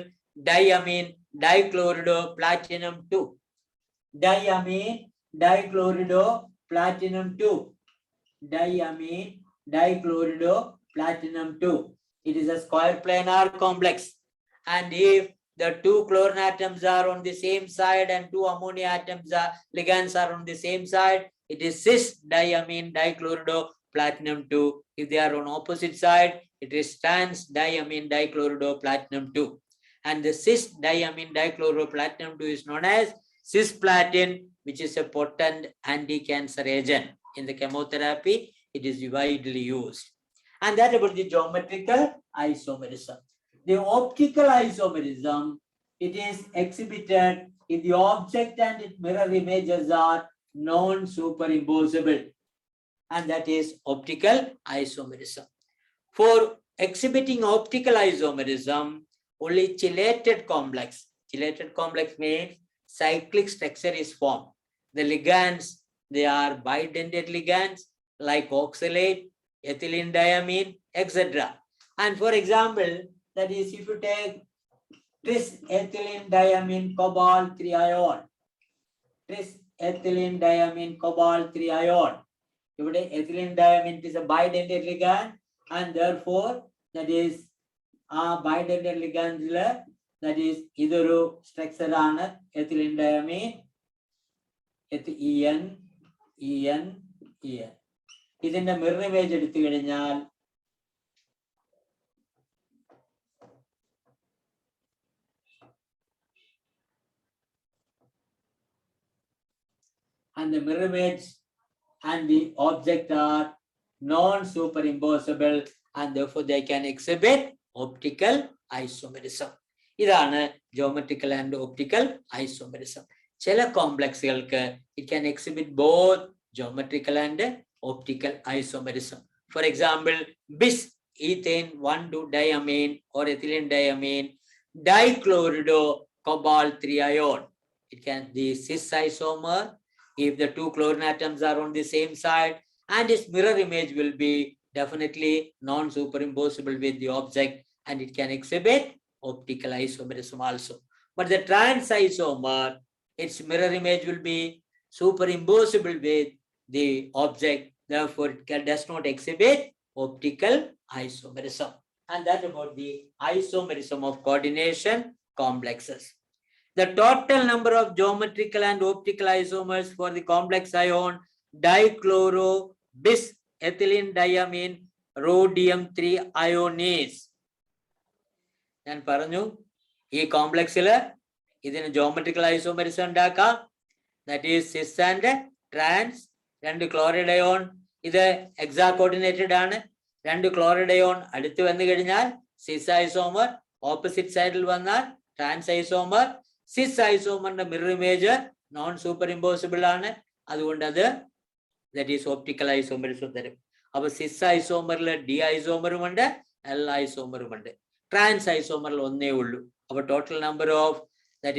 [SPEAKER 1] diamine dichlorido platinum 2. Diamine dichlorido platinum 2. diamine dichloroplatinum 2. It is a square planar complex. And if the two chlorine atoms are on the same side and two ammonia atoms are ligands are on the same side, it is cis diamine dichloroplatinum 2. If they are on opposite side, it is trans diamine dichloroplatinum 2. And the cis diamine dichloroplatinum 2 is known as cisplatin, which is a potent anti-cancer agent. In the chemotherapy, it is widely used. And that about the geometrical isomerism. The optical isomerism, it is exhibited if the object and its mirror images are non-superimposable. And that is optical isomerism. For exhibiting optical isomerism, only chelated complex means cyclic structure is formed. The ligands, they are bidentate ligands like oxalate, ethylene diamine, etc. And for example, that is if you take tris ethylene diamine cobalt 3 ion, tris ethylene diamine cobalt 3 ion. Ethylene diamine is a bidentate ligand, and therefore that is bidentate ligand, that is either structure on ethylene diamine, En. ഇതിന്റെ mirror image എടുത്തു കഴിഞ്ഞാൽ and the mirror image and the object are non-superimposable and therefore they can exhibit optical isomerism. ഇതാണ് geometrical and optical isomerism. ചില കോംപ്ലക്സുകൾക്ക് it can exhibit both geometrical and optical isomerism. For example, bis ethane 1,2-diamine or ethylene diamine dichlorido cobalt 3 ion. It can be cis isomer if the two chlorine atoms are on the same side, and its mirror image will be definitely non-superimposable with the object, and it can exhibit optical isomerism also. But the trans isomer, its mirror image will be superimposable with the object, therefore it does not exhibit optical isomerism. And that about the isomerism of coordination complexes. The total number of geometrical and optical isomers for the complex ion dichloro bis ethylene diamine rhodium 3 ion is. ഞാൻ പറഞ്ഞു ഈ കോംപ്ലക്സില് ഇതിന് geometrical isomerism ഉണ്ടാക്കാം. That is cis and trans. രണ്ട് chloride ion ഇത് എക്സാ coordinated ആണ്. രണ്ട് chloride ion അടുത്ത് വന്നു കഴിഞ്ഞാൽ സിസ് ഐസോമർ, ഓപ്പോസിറ്റ് സൈഡിൽ വന്നാൽ ട്രാൻസ് ഐസോമർ. സിസ് ഐസോമറിന്റെ mirror image non superimposable ആണ്, അതുകൊണ്ട് അത് ദാറ്റ് ഈസ് ഓപ്റ്റിക്കൽ ഐസോമറിസം തരും. അപ്പൊ സിസ് ഐസോമറിൽ ഡി ഐസോമറും ഉണ്ട്, എൽ ഐസോമറും ഉണ്ട്. ട്രാൻസ് ഐസോമറിൽ ഒന്നേ ഉള്ളൂ. അപ്പൊ total number of that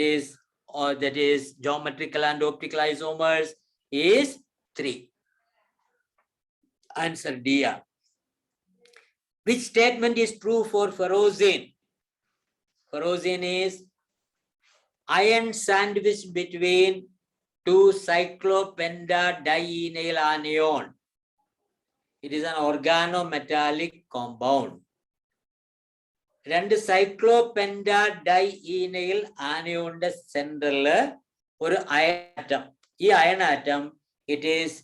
[SPEAKER 1] is geometrical and optical isomers is 3. Answer D. Which statement is true for ferrocene? Ferrocene is iron sandwiched between two cyclopentadienyl anion. It is an organometallic compound. രണ്ട് സൈക്ലോപെൻഡാഡൈഈനൈൽ ആനയോണിന്റെ സെൻട്രലില് ഒരു iron atom. ഈ iron atom it is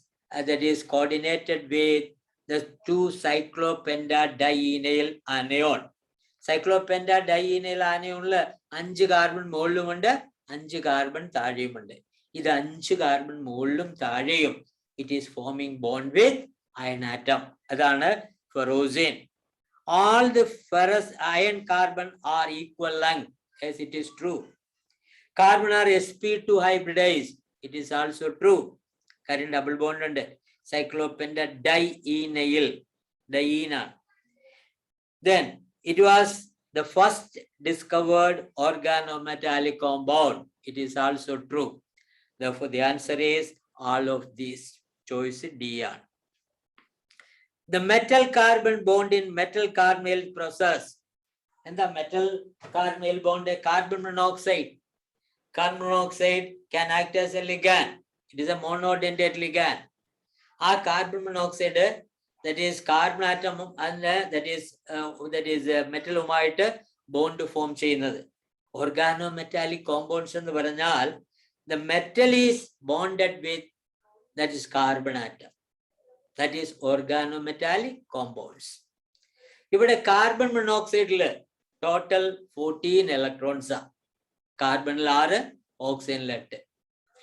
[SPEAKER 1] that is coordinated with the two cyclopentadienyl anion. Cyclopentadienyl ആനയോണില് 5 carbon മുകളിലുമുണ്ട്, 5 carbon താഴെയുമുണ്ട്. ഇത് 5 carbon മുകളിലും താഴെയും it is forming bond with iron atom. അതാണ് ferrocene. All the ferrous iron carbon are equal length, as it is true. Carbon are sp2 hybridized, it is also true. Current double bond and cyclopentadienyl diena. Then it was the first discovered organometallic compound, it is also true. Therefore the answer is all of these. Choice D. The metal carbon bond in metal carbonyl process. And the metal carbonyl bond, carbon monoxide. Carbon monoxide can act as a ligand. It is a monodentate ligand. ആ carbon monoxide that is carbon atom and that is മെറ്റലുമായിട്ട് bond form ചെയ്യുന്നത്. Organometallic compounds എന്ന് പറഞ്ഞാൽ the metal is bonded with that is carbon atom, that is organometallic compounds. ഇവിടെ carbon മോണോക്സൈഡില് total 14 electrons ആണ്. കാർബണിൽ 6, ഓക്സിജനിൽ 8,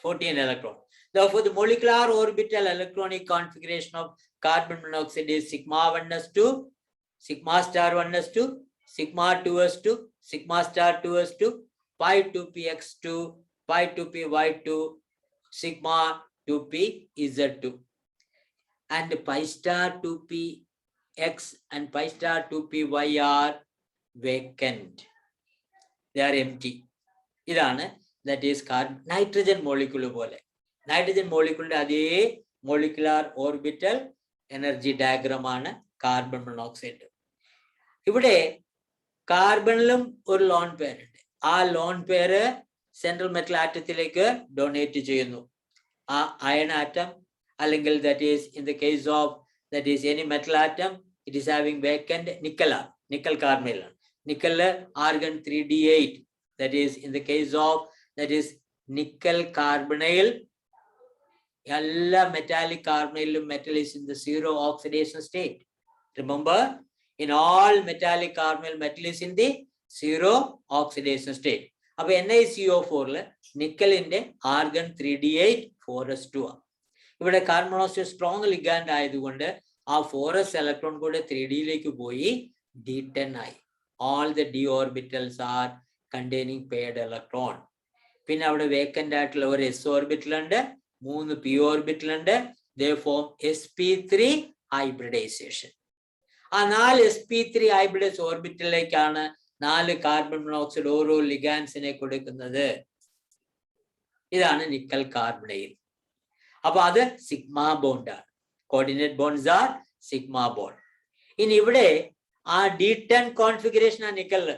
[SPEAKER 1] 14 electron. Therefore, the molecular orbital electronic configuration of carbon monoxide is sigma 1s2, sigma star 1s2, sigma 2s2, sigma star 2s2, pi 2px2, pi 2py2, sigma 2pz2, and pi star 2px and pi star 2py are vacant. They are empty. ഇതാണ് that is carbon nitrogen molecule പോലെ. Nitrogen മോളിക്യൂളിന്റെ അതേ molecular orbital energy diagram ആണ് carbon monoxide. ഇവിടെ കാർബണിലും ഒരു lone pair ഉണ്ട്. ആ ലോൺ പെയർ സെൻട്രൽ മെറ്റൽ ആറ്റത്തിലേക്ക് ഡൊണേറ്റ് ചെയ്യുന്നു. ആ അയൺ ആറ്റം അല്ലെങ്കിൽ that is in the case of that is any metal atom it is having vacant നിക്കലാണ്, നിക്കൽ കാർബണൈലാണ്. നിക്കലില് argon 3d8 that is in the case of that is nickel carbonyl. എല്ലാ metallic കാർബണൈലും metal is in the zero oxidation state. Remember, in all metallic carbonyl metal is in the zero oxidation state. അപ്പൊ NiCO4 നിക്കലിന്റെ argon 3d8 4s2 ആണ്. ഇവിടെ carbon monoxide strong ligand ആയതുകൊണ്ട് ആ 4s electron കൂടെ 3d പോയി D10 ആയി. All the d orbitals are containing paired electron. പിന്നെ അവിടെ വേക്കന്റ് ആയിട്ടുള്ള ഒരു s ഓർബിറ്റൽ ഉണ്ട്, 3 p ഓർബിറ്റൽ ഉണ്ട്. They form sp3 hybridization. ആ 4 sp3 ഹൈബ്രിഡൈസ് ഓർബിറ്റലിലേക്കാണ് 4 കാർബൺ മോണോക്സൈഡ് ഓരോ ലിഗാൻസിനെ കൊടുക്കുന്നത്. ഇതാണ് നിക്കൽ കാർബണൈൽ. അപ്പൊ അത് സിഗ്മ ബോണ്ട് ആണ്. Coordinate bonds are sigma bond. ഇനി ഇവിടെ ആ D10 കോൺഫിഗറേഷൻ ആ നിക്കലില്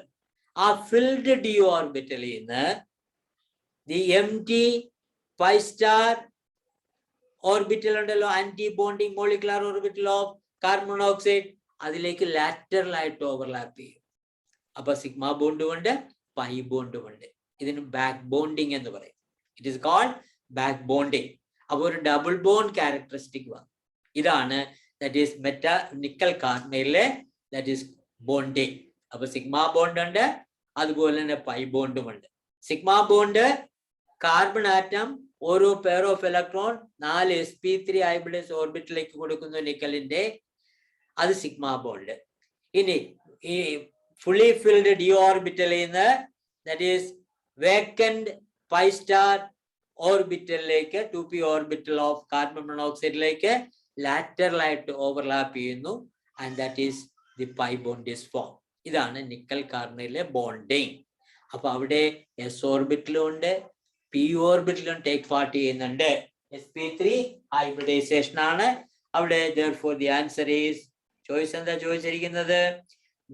[SPEAKER 1] ആ ഫിൽഡ് d ഓർബിറ്റലിൽ നിന്ന് the empty pi star orbital ഉണ്ടല്ലോ, anti bonding molecular orbital of carbon monoxide, അതിലേക്ക് ലാറ്ററൽ ആയിട്ട് ഓവർലാപ്പ് ചെയ്യും. അപ്പൊ സിഗ്മ ബോണ്ടും ഉണ്ട്, പൈ ബോണ്ടും ഉണ്ട്. ഇതിന് ബാക്ക് ബോണ്ടിങ് എന്ന് പറയും. It is called back bonding. അപ്പൊ ഒരു ഡബിൾ ബോണ്ട് ക്യാരക്ടറിസ്റ്റിക് വന്നു. ഇതാണ് ദാറ്റ് ഈസ് നിക്കൽ കാർബണൈലിലെ ദാറ്റ് ഈസ് ബോണ്ടിങ്. അപ്പൊ സിഗ്മ ബോണ്ട് ഉണ്ട്, അതുപോലെ തന്നെ പൈ ബോണ്ടും ഉണ്ട്. സിഗ്മ ബോണ്ട് കാർബൺ ആറ്റം ഓരോ pair of electron 4 sp3 hybridise ഓർബിറ്റലിലേക്ക് കൊടുക്കുന്നു നിക്കലിന്റെ, അത് സിഗ്മ ബോണ്ട്. ഇനി ഈ ഫുള്ളി ഫിൽഡ് d ഓർബിറ്റലിൽ നിന്ന് that is vacant pi star ഓർബിറ്റലിലേക്ക് 2p ഓർബിറ്റൽ ഓഫ് കാർബൺ മോണോക്സൈഡിലേക്ക് ലാറ്ററൽ ആയിട്ട് ഓവർലാപ്പ് ചെയ്യുന്നു. And that is the pi bond is form. ഇതാണ് നിക്കൽ കാർബണൈലിലെ ബോണ്ടിങ്. അപ്പൊ അവിടെ s ഓർബിറ്റലും ഉണ്ട്, p ഓർബിറ്റലും ടേക്ക് പാർട്ട് ചെയ്യുന്നുണ്ട്. sp3 ഹൈബ്രിഡൈസേഷൻ ആണ് അവിടെ. therefore the answer is choice എന്താ ചോദിച്ചിരിക്കുന്നത്?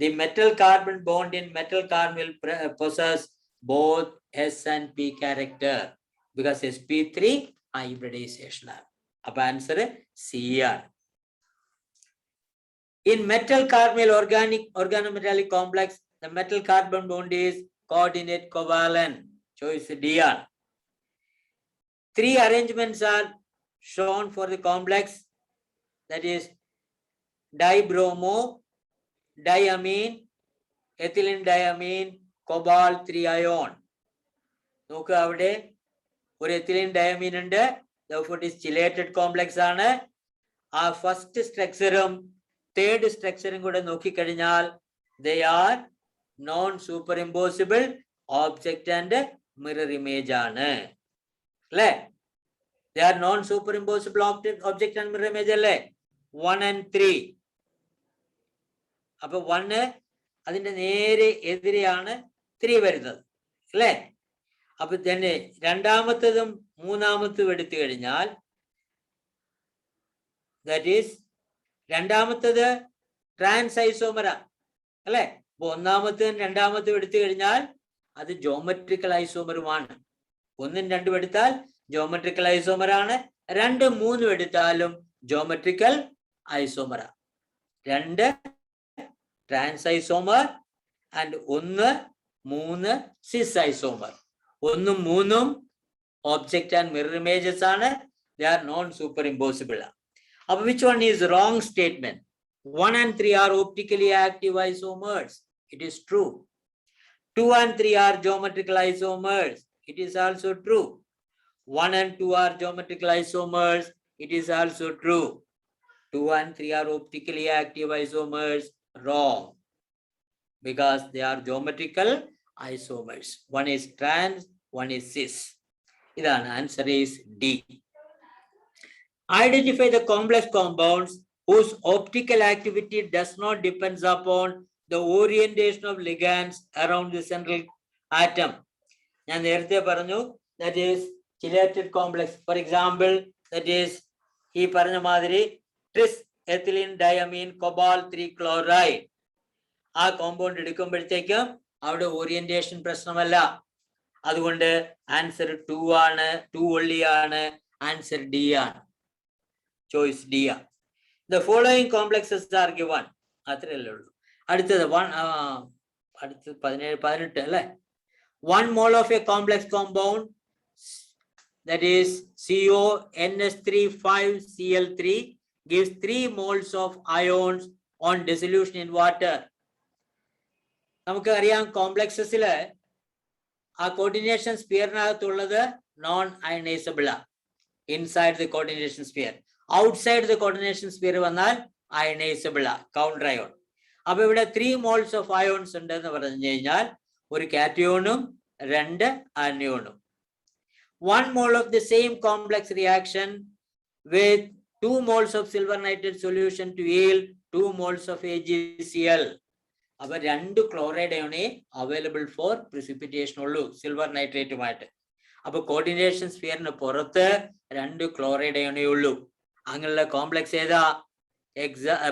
[SPEAKER 1] The metal carbon bond in metal carbon will possess both s and p character because sp3 hybridization ആണ്. അപ്പൊ ആൻസർ C ആണ്. In metal carbonyl organometallic complex, the metal carbon bond is coordinate covalent. Choice D ആണ്. 3 arrangements are shown for the complex, that is dibromo, diamine, ethylene diamine, cobalt 3 ion. നോക്കുക, അവിടെ ഒരു ethylene diamine ഉണ്ട്. therefore it is chelated complex ആണ്. ആ first സ്ട്രക്ചറും third സ്ട്രക്ചറും കൂടെ നോക്കിക്കഴിഞ്ഞാൽ they are non superimposable object and mirror image ആണ് അല്ലേ? they are non superimposable object and mirror image അല്ലേ? 1 and 3. അപ്പൊ 1 അതിന്റെ നേരെ എതിരെയാണ് 3 വരുന്നത് അല്ലേ? അപ്പൊ തന്നെ രണ്ടാമത്തതും മൂന്നാമത്തും എടുത്തു കഴിഞ്ഞാൽ ദാറ്റ് ഈസ് രണ്ടാമത്തത് ട്രാൻസ് ഐസോമറാ അല്ലെ? അപ്പൊ ഒന്നാമത്തും രണ്ടാമത്തും എടുത്തു കഴിഞ്ഞാൽ അത് ജോമെട്രിക്കൽ ഐസോമറുമാണ്. 1 ഉം 2 എടുത്താൽ ജോമെട്രിക്കൽ ഐസോമർ ആണ്. 2 ഉം 3 എടുത്താലും geometrical isomer. രണ്ട് trans isomer and ഒന്ന് മൂന്ന് cis isomer. ഒന്നും മൂന്നും object and mirror images ആണ്. They are non-superimposable. Which one is wrong statement? 1 and 3 are optically active isomers. It is true. 2 and 3 are geometrical isomers. It is also true. 1 and 2 are geometrical isomers. It is also true. 2 and 3 are optically active isomers. Wrong. Because they are geometrical isomers. One is trans, one is cis. The answer is D. Identify the complex compounds whose optical activity does not depend upon the orientation of ligands around the central atom. And that is chelated complex. For example, that is he paranamadri tris ethylene diamine cobalt 3 chloride. ആ compound എടുക്കുമ്പോഴത്തേക്കും അവിടെ orientation പ്രശ്നമല്ല. അതുകൊണ്ട് answer 2 ആണ്. 2 ഒള്ളിയാണ്. Answer D ആണ്. Choice D ആണ്. The following complexes are given. അത്രയല്ലേ ഉള്ളൂ. അടുത്തത് 18 അല്ലേ. 1 mole of a complex compound, that is CONS3,5Cl3 gives 3 moles of ions on dissolution in water. നമുക്ക് അറിയാം കോംപ്ലക്സസില് ആ കോർഡിനേഷൻ സ്പിയറിനകത്തുള്ളത് നോൺ അയണൈസബിൾ ആണ്. Inside the coordination sphere. Outside the coordination sphere വന്നാൽ അയണൈസബിൾ ആണ്, കൗണ്ടർ അയോൺ. അപ്പൊ ഇവിടെ 3 മോൾസ് ഓഫ് അയോൺസ് ഉണ്ട് എന്ന് പറഞ്ഞു കഴിഞ്ഞാൽ ഒരു കാറ്റയോണും 2 ആനിയോണും. 1 mole of the same complex reaction with 2 moles of silver nitrate solution to yield 2 moles of AgCl. അപ്പൊ 2 ക്ലോറൈഡ് അയോണേ അവൈലബിൾ ഫോർ പ്രിസിപ്പിറ്റേഷൻ ഉള്ളൂ സിൽവർ നൈട്രേറ്റുമായിട്ട്. അപ്പൊ കോർഡിനേഷൻ സ്ഫിയറിന് പുറത്ത് 2 ക്ലോറൈഡ് അയോണേ ഉള്ളൂ. അങ്ങനെയുള്ള കോംപ്ലക്സ് ഏതാ?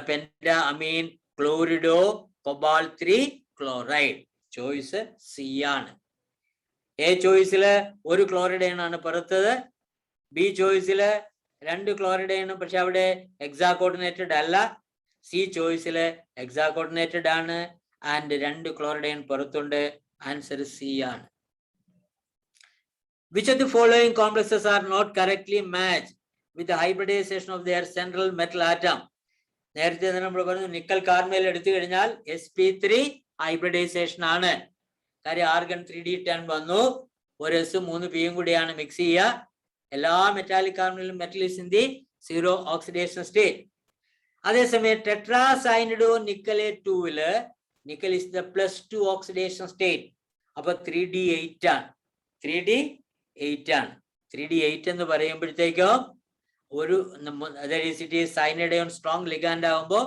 [SPEAKER 1] Penta amine chlorido cobalt 3 chloride. Choice C ആണ്. A ചോയ്സില് 1 chloride അയണാണ് പുറത്തത്. ബി ചോയ്സില് 2 ക്ലോറൈഡ് അയണും പക്ഷെ അവിടെ എക്സാ കോർഡിനേറ്റഡ് അല്ല. സി ചോയ്സില് എക്സാ കോർഡിനേറ്റഡ് ആണ് ആൻഡ് 2 ക്ലോറൈഡ് അയൺ പുറത്തുണ്ട്. ആൻസർ സി ആണ്. Which of the following complexes are not correctly matched with the hybridization of their central metal atom? നേരത്തെ നമ്മൾ പറഞ്ഞു നിക്കൽ കാർമേൽ എടുത്തു കഴിഞ്ഞാൽ sp3 ഹൈബ്രിഡൈസേഷൻ ആണ്. കാര്യം ആർഗൺ 3d10 വന്നു, ഒരു എസും 3 പിയും കൂടിയാണ് മിക്സ് ചെയ്യുക. എല്ലാ മെറ്റാലിക് കാർബണിലും metal is in the 0 oxidation state. അതേസമയം ടെട്രാസൈനിഡോ നിക്കലെ 2-ല് nickel is the +2 oxidation state. അപ്പൊ 3d8 ആണ്. 3d8 ആണ്. 3d8 എന്ന് പറയുമ്പോഴത്തേക്കും ഒരു സൈനൈഡ് സ്ട്രോങ് ലിഗാൻഡ് ആകുമ്പോൾ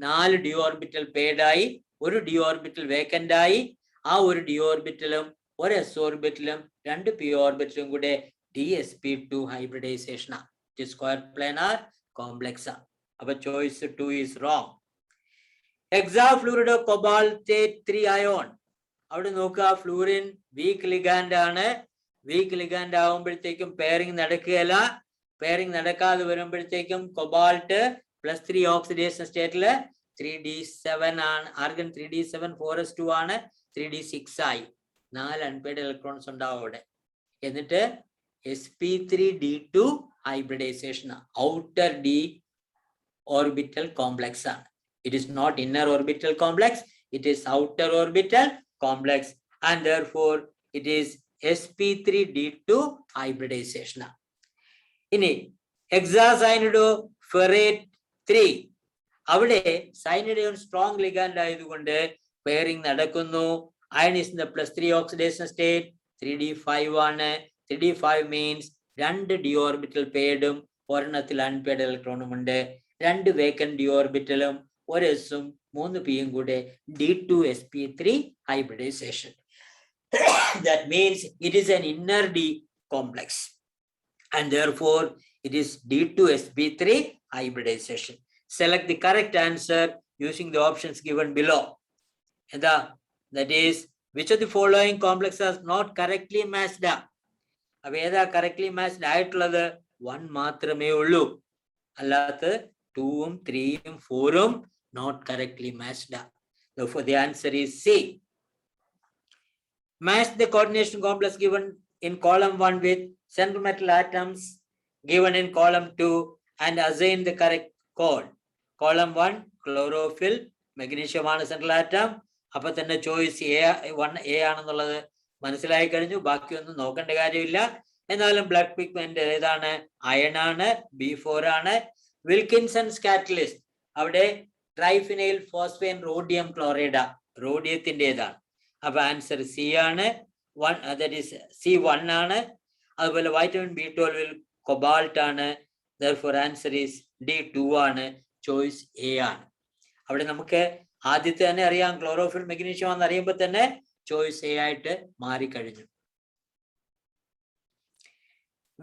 [SPEAKER 1] 4 ഡി ഓർബിറ്റൽ പെയ്ഡ് ആയി, ഒരു ഡി ഓർബിറ്റൽ വേക്കന്റ് ആയി. ആ ഒരു ഡി ഓർബിറ്റലും ഒരു എസ് ഓർബിറ്റലും 2 പി ഓർബിറ്റലും കൂടെ DsP2 ഹൈബ്രിഡൈസേഷൻ ആണ്. സ്ക്വയർ പ്ലാനാർ കോംപ്ലക്സ് ആണ്. അപ്പൊ ചോയ്സ് 2 ഈസ് റോങ്. ഹെക്സാഫ്ലൂറിഡോ കൊബാൾട്ടേറ്റ് 3 അയോൺ. അവിടെ നോക്കുക, ഫ്ലൂറിൻ വീക്ക് ലിഗാൻഡ് ആണ്. വീക്ക് ലിഗാൻഡ് ആകുമ്പോഴത്തേക്കും പെയറിംഗ് നടക്കുകയല്ല. പെയറിംഗ് നടക്കാതെ വരുമ്പോഴത്തേക്കും കൊബാൾട്ട് +3 ഓക്സിഡേഷൻ സ്റ്റേറ്റില് 3d7 ആണ്. ആർഗൺ 3d7 4s2 ആണ്. 3d6 ആയി. 4 അൺപെയ്ഡ് ഇലക്ട്രോൺസ് ഉണ്ടാവും അവിടെ. എന്നിട്ട് sp3d2 hybridisation outer d orbital complex ആണ്. It is not inner orbital complex, it is outer orbital complex, and therefore it is sp3d2 hybridization. ഇനി ഹെക്സാസൈനിഡോ ഫെറേറ്റ് 3, അവിടെ സൈനിഡയോൺ strong ligand ആയതുകൊണ്ട് pairing നടക്കുന്നു. Iron is in the +3 oxidation state. 3d5 ആണ്. 3d5 means 2 D orbital പെയ്ഡും ഒരെണ്ണത്തിൽ unpaid ഇലക്ട്രോണും ഉണ്ട്. 2 vacant D ഓർബിറ്റലും ഒരു എസും 3 പിയും കൂടെ d2sp3 hybridization. That means it is an inner d complex, and therefore it is d2sp3 hybridization. Select the correct answer using the options given below. That is, which of the following complexes are not correctly matched up? Aveda correctly matched ആയിട്ടുള്ളത് 1 മാത്രമേ ഉള്ളൂ. അല്ലാത്ത 2ഉം 3ഉം 4ഉം not correctly matched. Therefore, the answer is C. Match the coordination complex given in column 1 with central metal atoms given in column 2 and assign the correct code. Column 1, chlorophyll, magnesium ആണ് central atom. അപ്പൊ തന്നെ choice A ആണെന്നുള്ളത് മനസ്സിലായി കഴിഞ്ഞു. ബാക്കിയൊന്നും നോക്കേണ്ട കാര്യമില്ല. എന്നാലും ബ്ലഡ് പിഗ്മെന്റ് ഏതാണ്? അയൺ ആണ്, B4 ആണ്. വിൽക്കിൻസൺസ് കാറ്റലിസ്റ്റ് അവിടെ ട്രൈഫിനൈൽ ഫോസ്ഫേൻ റോഡിയം ക്ലോറൈഡ്, റോഡിയത്തിൻ്റെതാണ്. അപ്പൊ ആൻസർ സി ആണ്. C1 ആണ്. അതുപോലെ വൈറ്റമിൻ B12 കൊബാൾട്ട് ആണ്. therefore ആൻസർ ഈസ് D2 ആണ്. ചോയ്സ് എ ആണ്. അവിടെ നമുക്ക് ആദ്യത്തെ തന്നെ അറിയാം ക്ലോറോഫിൽ മെഗ്നീഷ്യം ആണെന്ന് അറിയുമ്പോൾ തന്നെ ചോയ്സ് എ ആയിട്ട് മാറിക്കഴിഞ്ഞു.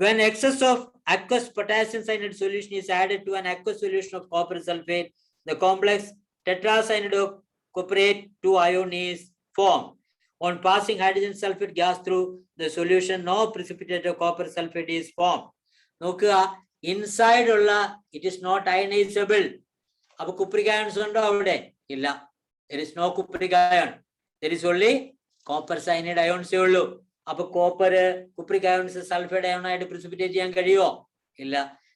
[SPEAKER 1] When excess of aqueous potassium cyanide solution is added to an aqueous solution of copper sulfate, the complex tetracyanidocopperate 2 ion is formed. On passing hydrogen sulfate gas through the solution, no precipitate of copper sulfate is formed. നോക്കുക, inside ഉള്ള it is not ionisable. അപ്പൊ cupric ions ഉണ്ടോ അവിടെ? ഇല്ല. there is no cupric ion. there is only copper cyanide ions ഉള്ളൂ. അപ്പൊ copper cupric ions sulphide ion ആയിട്ട് precipitate ചെയ്യാൻ കഴിയുമോ? ഇല്ല.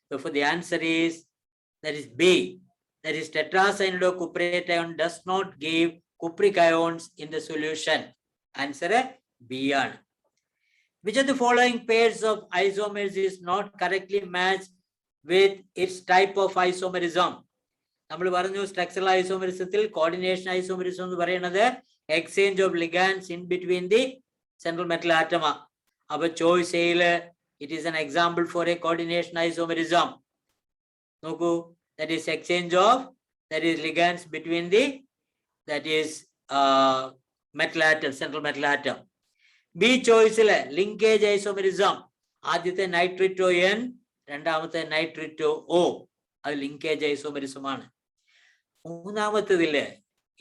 [SPEAKER 1] therefore the answer is that is B. that is tetracyanidocopperate ion does not give cupric ions in the solution. Answer B ആണ്. Which of the following pairs of isomers is not correctly matched with its type of isomerism? നമ്മൾ പറഞ്ഞു structural ഐസോമെറിസത്തിൽ coordination isomerism എന്ന് പറയുന്നത് exchange of ligands in between the central metal atom. അപ്പൊ choice എയില് it is an example for a coordination isomerism. നോക്കൂ, that is exchange of, that is ligands between the, that is metal atom, central metal atom. B ചോയ്സിലെ linkage isomerism, ആദ്യത്തെ nitrito N, രണ്ടാമത്തെ nitrito O, അത് linkage isomerism ആണ്. മൂന്നാമത്തേതില്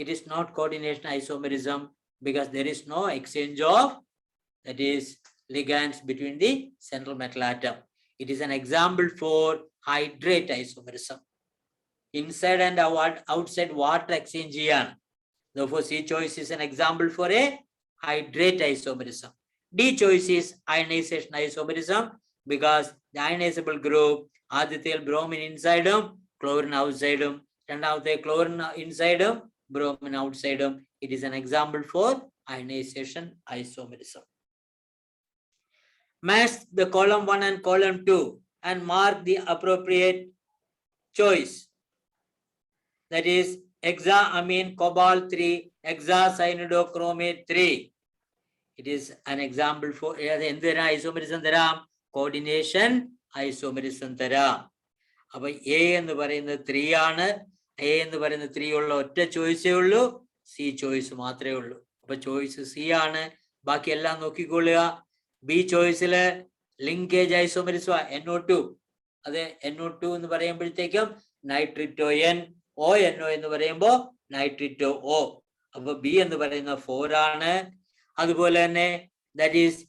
[SPEAKER 1] it is not coordination isomerism because there is no exchange of, that is ligands between the central metal atom. It is an example for hydrate isomerism. Inside and outside water exchange ചെയ്യാണ്. Therefore C choice is an example for a hydrate isomerism. D choice is ionization isomerism because the ionizable group ആദ്യത്തിൽ bromine ഇൻസൈഡും chlorine ഔട്ട്സൈഡും, രണ്ടാമത്തെ chlorine ഇൻസൈഡും bromine ഔട്ട്സൈഡും. It is an example for ionization isomerism. Match the column 1 and column 2 and mark the appropriate choice. That is hexaamine cobalt 3 hexacyanidochromate 3. It is an example for എന്തിനാ isomerism തരാം? Coordination isomerism തരാം. അപ്പൊ A എന്ന് പറയുന്നത് 3 ആണ്. A എന്ന് പറയുന്നത് 3 ഉള്ള ഒറ്റ ചോയ്സേ ഉള്ളൂ, സി ചോയ്സ് മാത്രമേ ഉള്ളൂ. അപ്പൊ ചോയ്സ് സി ആണ്. ബാക്കി എല്ലാം നോക്കിക്കൊള്ളുക. ബി ചോയ്സില് ലിങ്കേജ് ഐസോമെറിസം NO2, അത് NO2 എന്ന് പറയുമ്പോഴത്തേക്കും നൈട്രിറ്റോ N, ONO എന്ന് പറയുമ്പോ നൈട്രിറ്റോ O. അപ്പൊ ബി എന്ന് പറയുന്ന 4 ആണ്. അതുപോലെ തന്നെ that is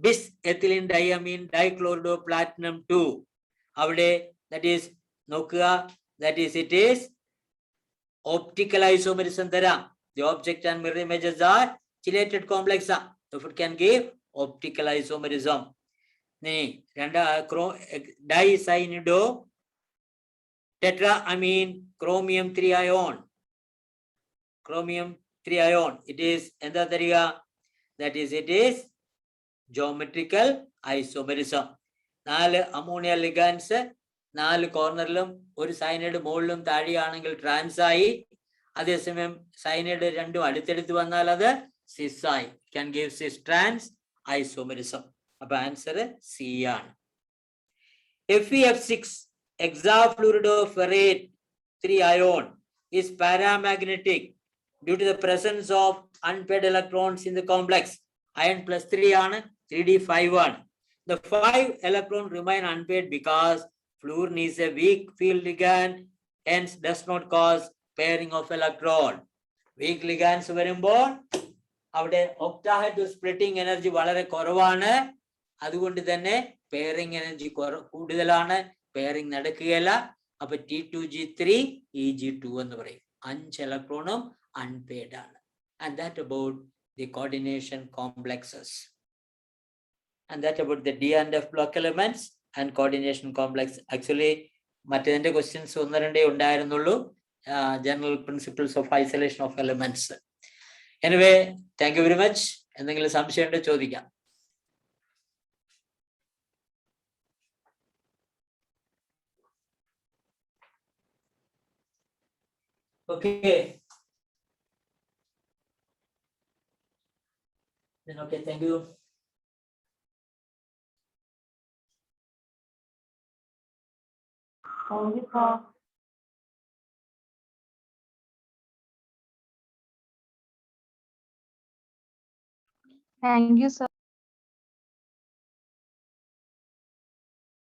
[SPEAKER 1] bis ethylene diamine dichlorido platinum 2. അവിടെ ദാറ്റ് ഈസ് നോക്കുക, that is it is optical isomerism തരാം. The object and mirror images are chelated complex. If it can give optical isomerism. Dicyanidо tetraamine chromium 3 ion. Chromium 3 ion. It is എന്താ തരിക? That is it is geometrical isomerism. 4 ammonia ലിഗാൻഡ്സ് 4 കോർണറിലും ഒരു cyanide മുകളിലും താഴെയാണെങ്കിൽ trans ആയി. അതേസമയം cyanide രണ്ടും അടുത്തടുത്ത് വന്നാൽ അത് സിസ് ആയി. can give cis trans isomerism. അപ്പൊ ആൻസർ സി ആണ്. FeF6 hexafluoridoferrate 3 ion is paramagnetic due to the presence of unpaired electrons in the complex. Iron plus 3 ആണ്, 3d5 ആണ്. The 5 electrons remain unpaired because fluorine is a weak field ligand, hence does not cause pairing of electron. Weak ligands വരുമ്പോൾ അവിടെ octahedral splitting energy വളരെ കുറവാണ്. അതുകൊണ്ട് തന്നെ pairing energy കൂടുതലാണ്. Pairing നടക്കുകയല്ല. അപ്പൊ T2G3 EG2 എന്ന് പറയും. 5 ഇലക്ട്രോണും അൺപെയർഡ് ആണ്. And that about the coordination complexes. And that about the D and F block elements and coordination complex. Actually, മറ്റേതിന്റെ ക്വസ്റ്റ്യൻസ് 1-2 ഉണ്ടായിരുന്നുള്ളൂ. General principles of isolation of elements. Anyway, thank you very much. എന്തെങ്കിലും സംശയം ഉണ്ടോ ചോദിക്കാം. Okay. Then okay, thank you.
[SPEAKER 2] Thank you, sir. Thank you, sir.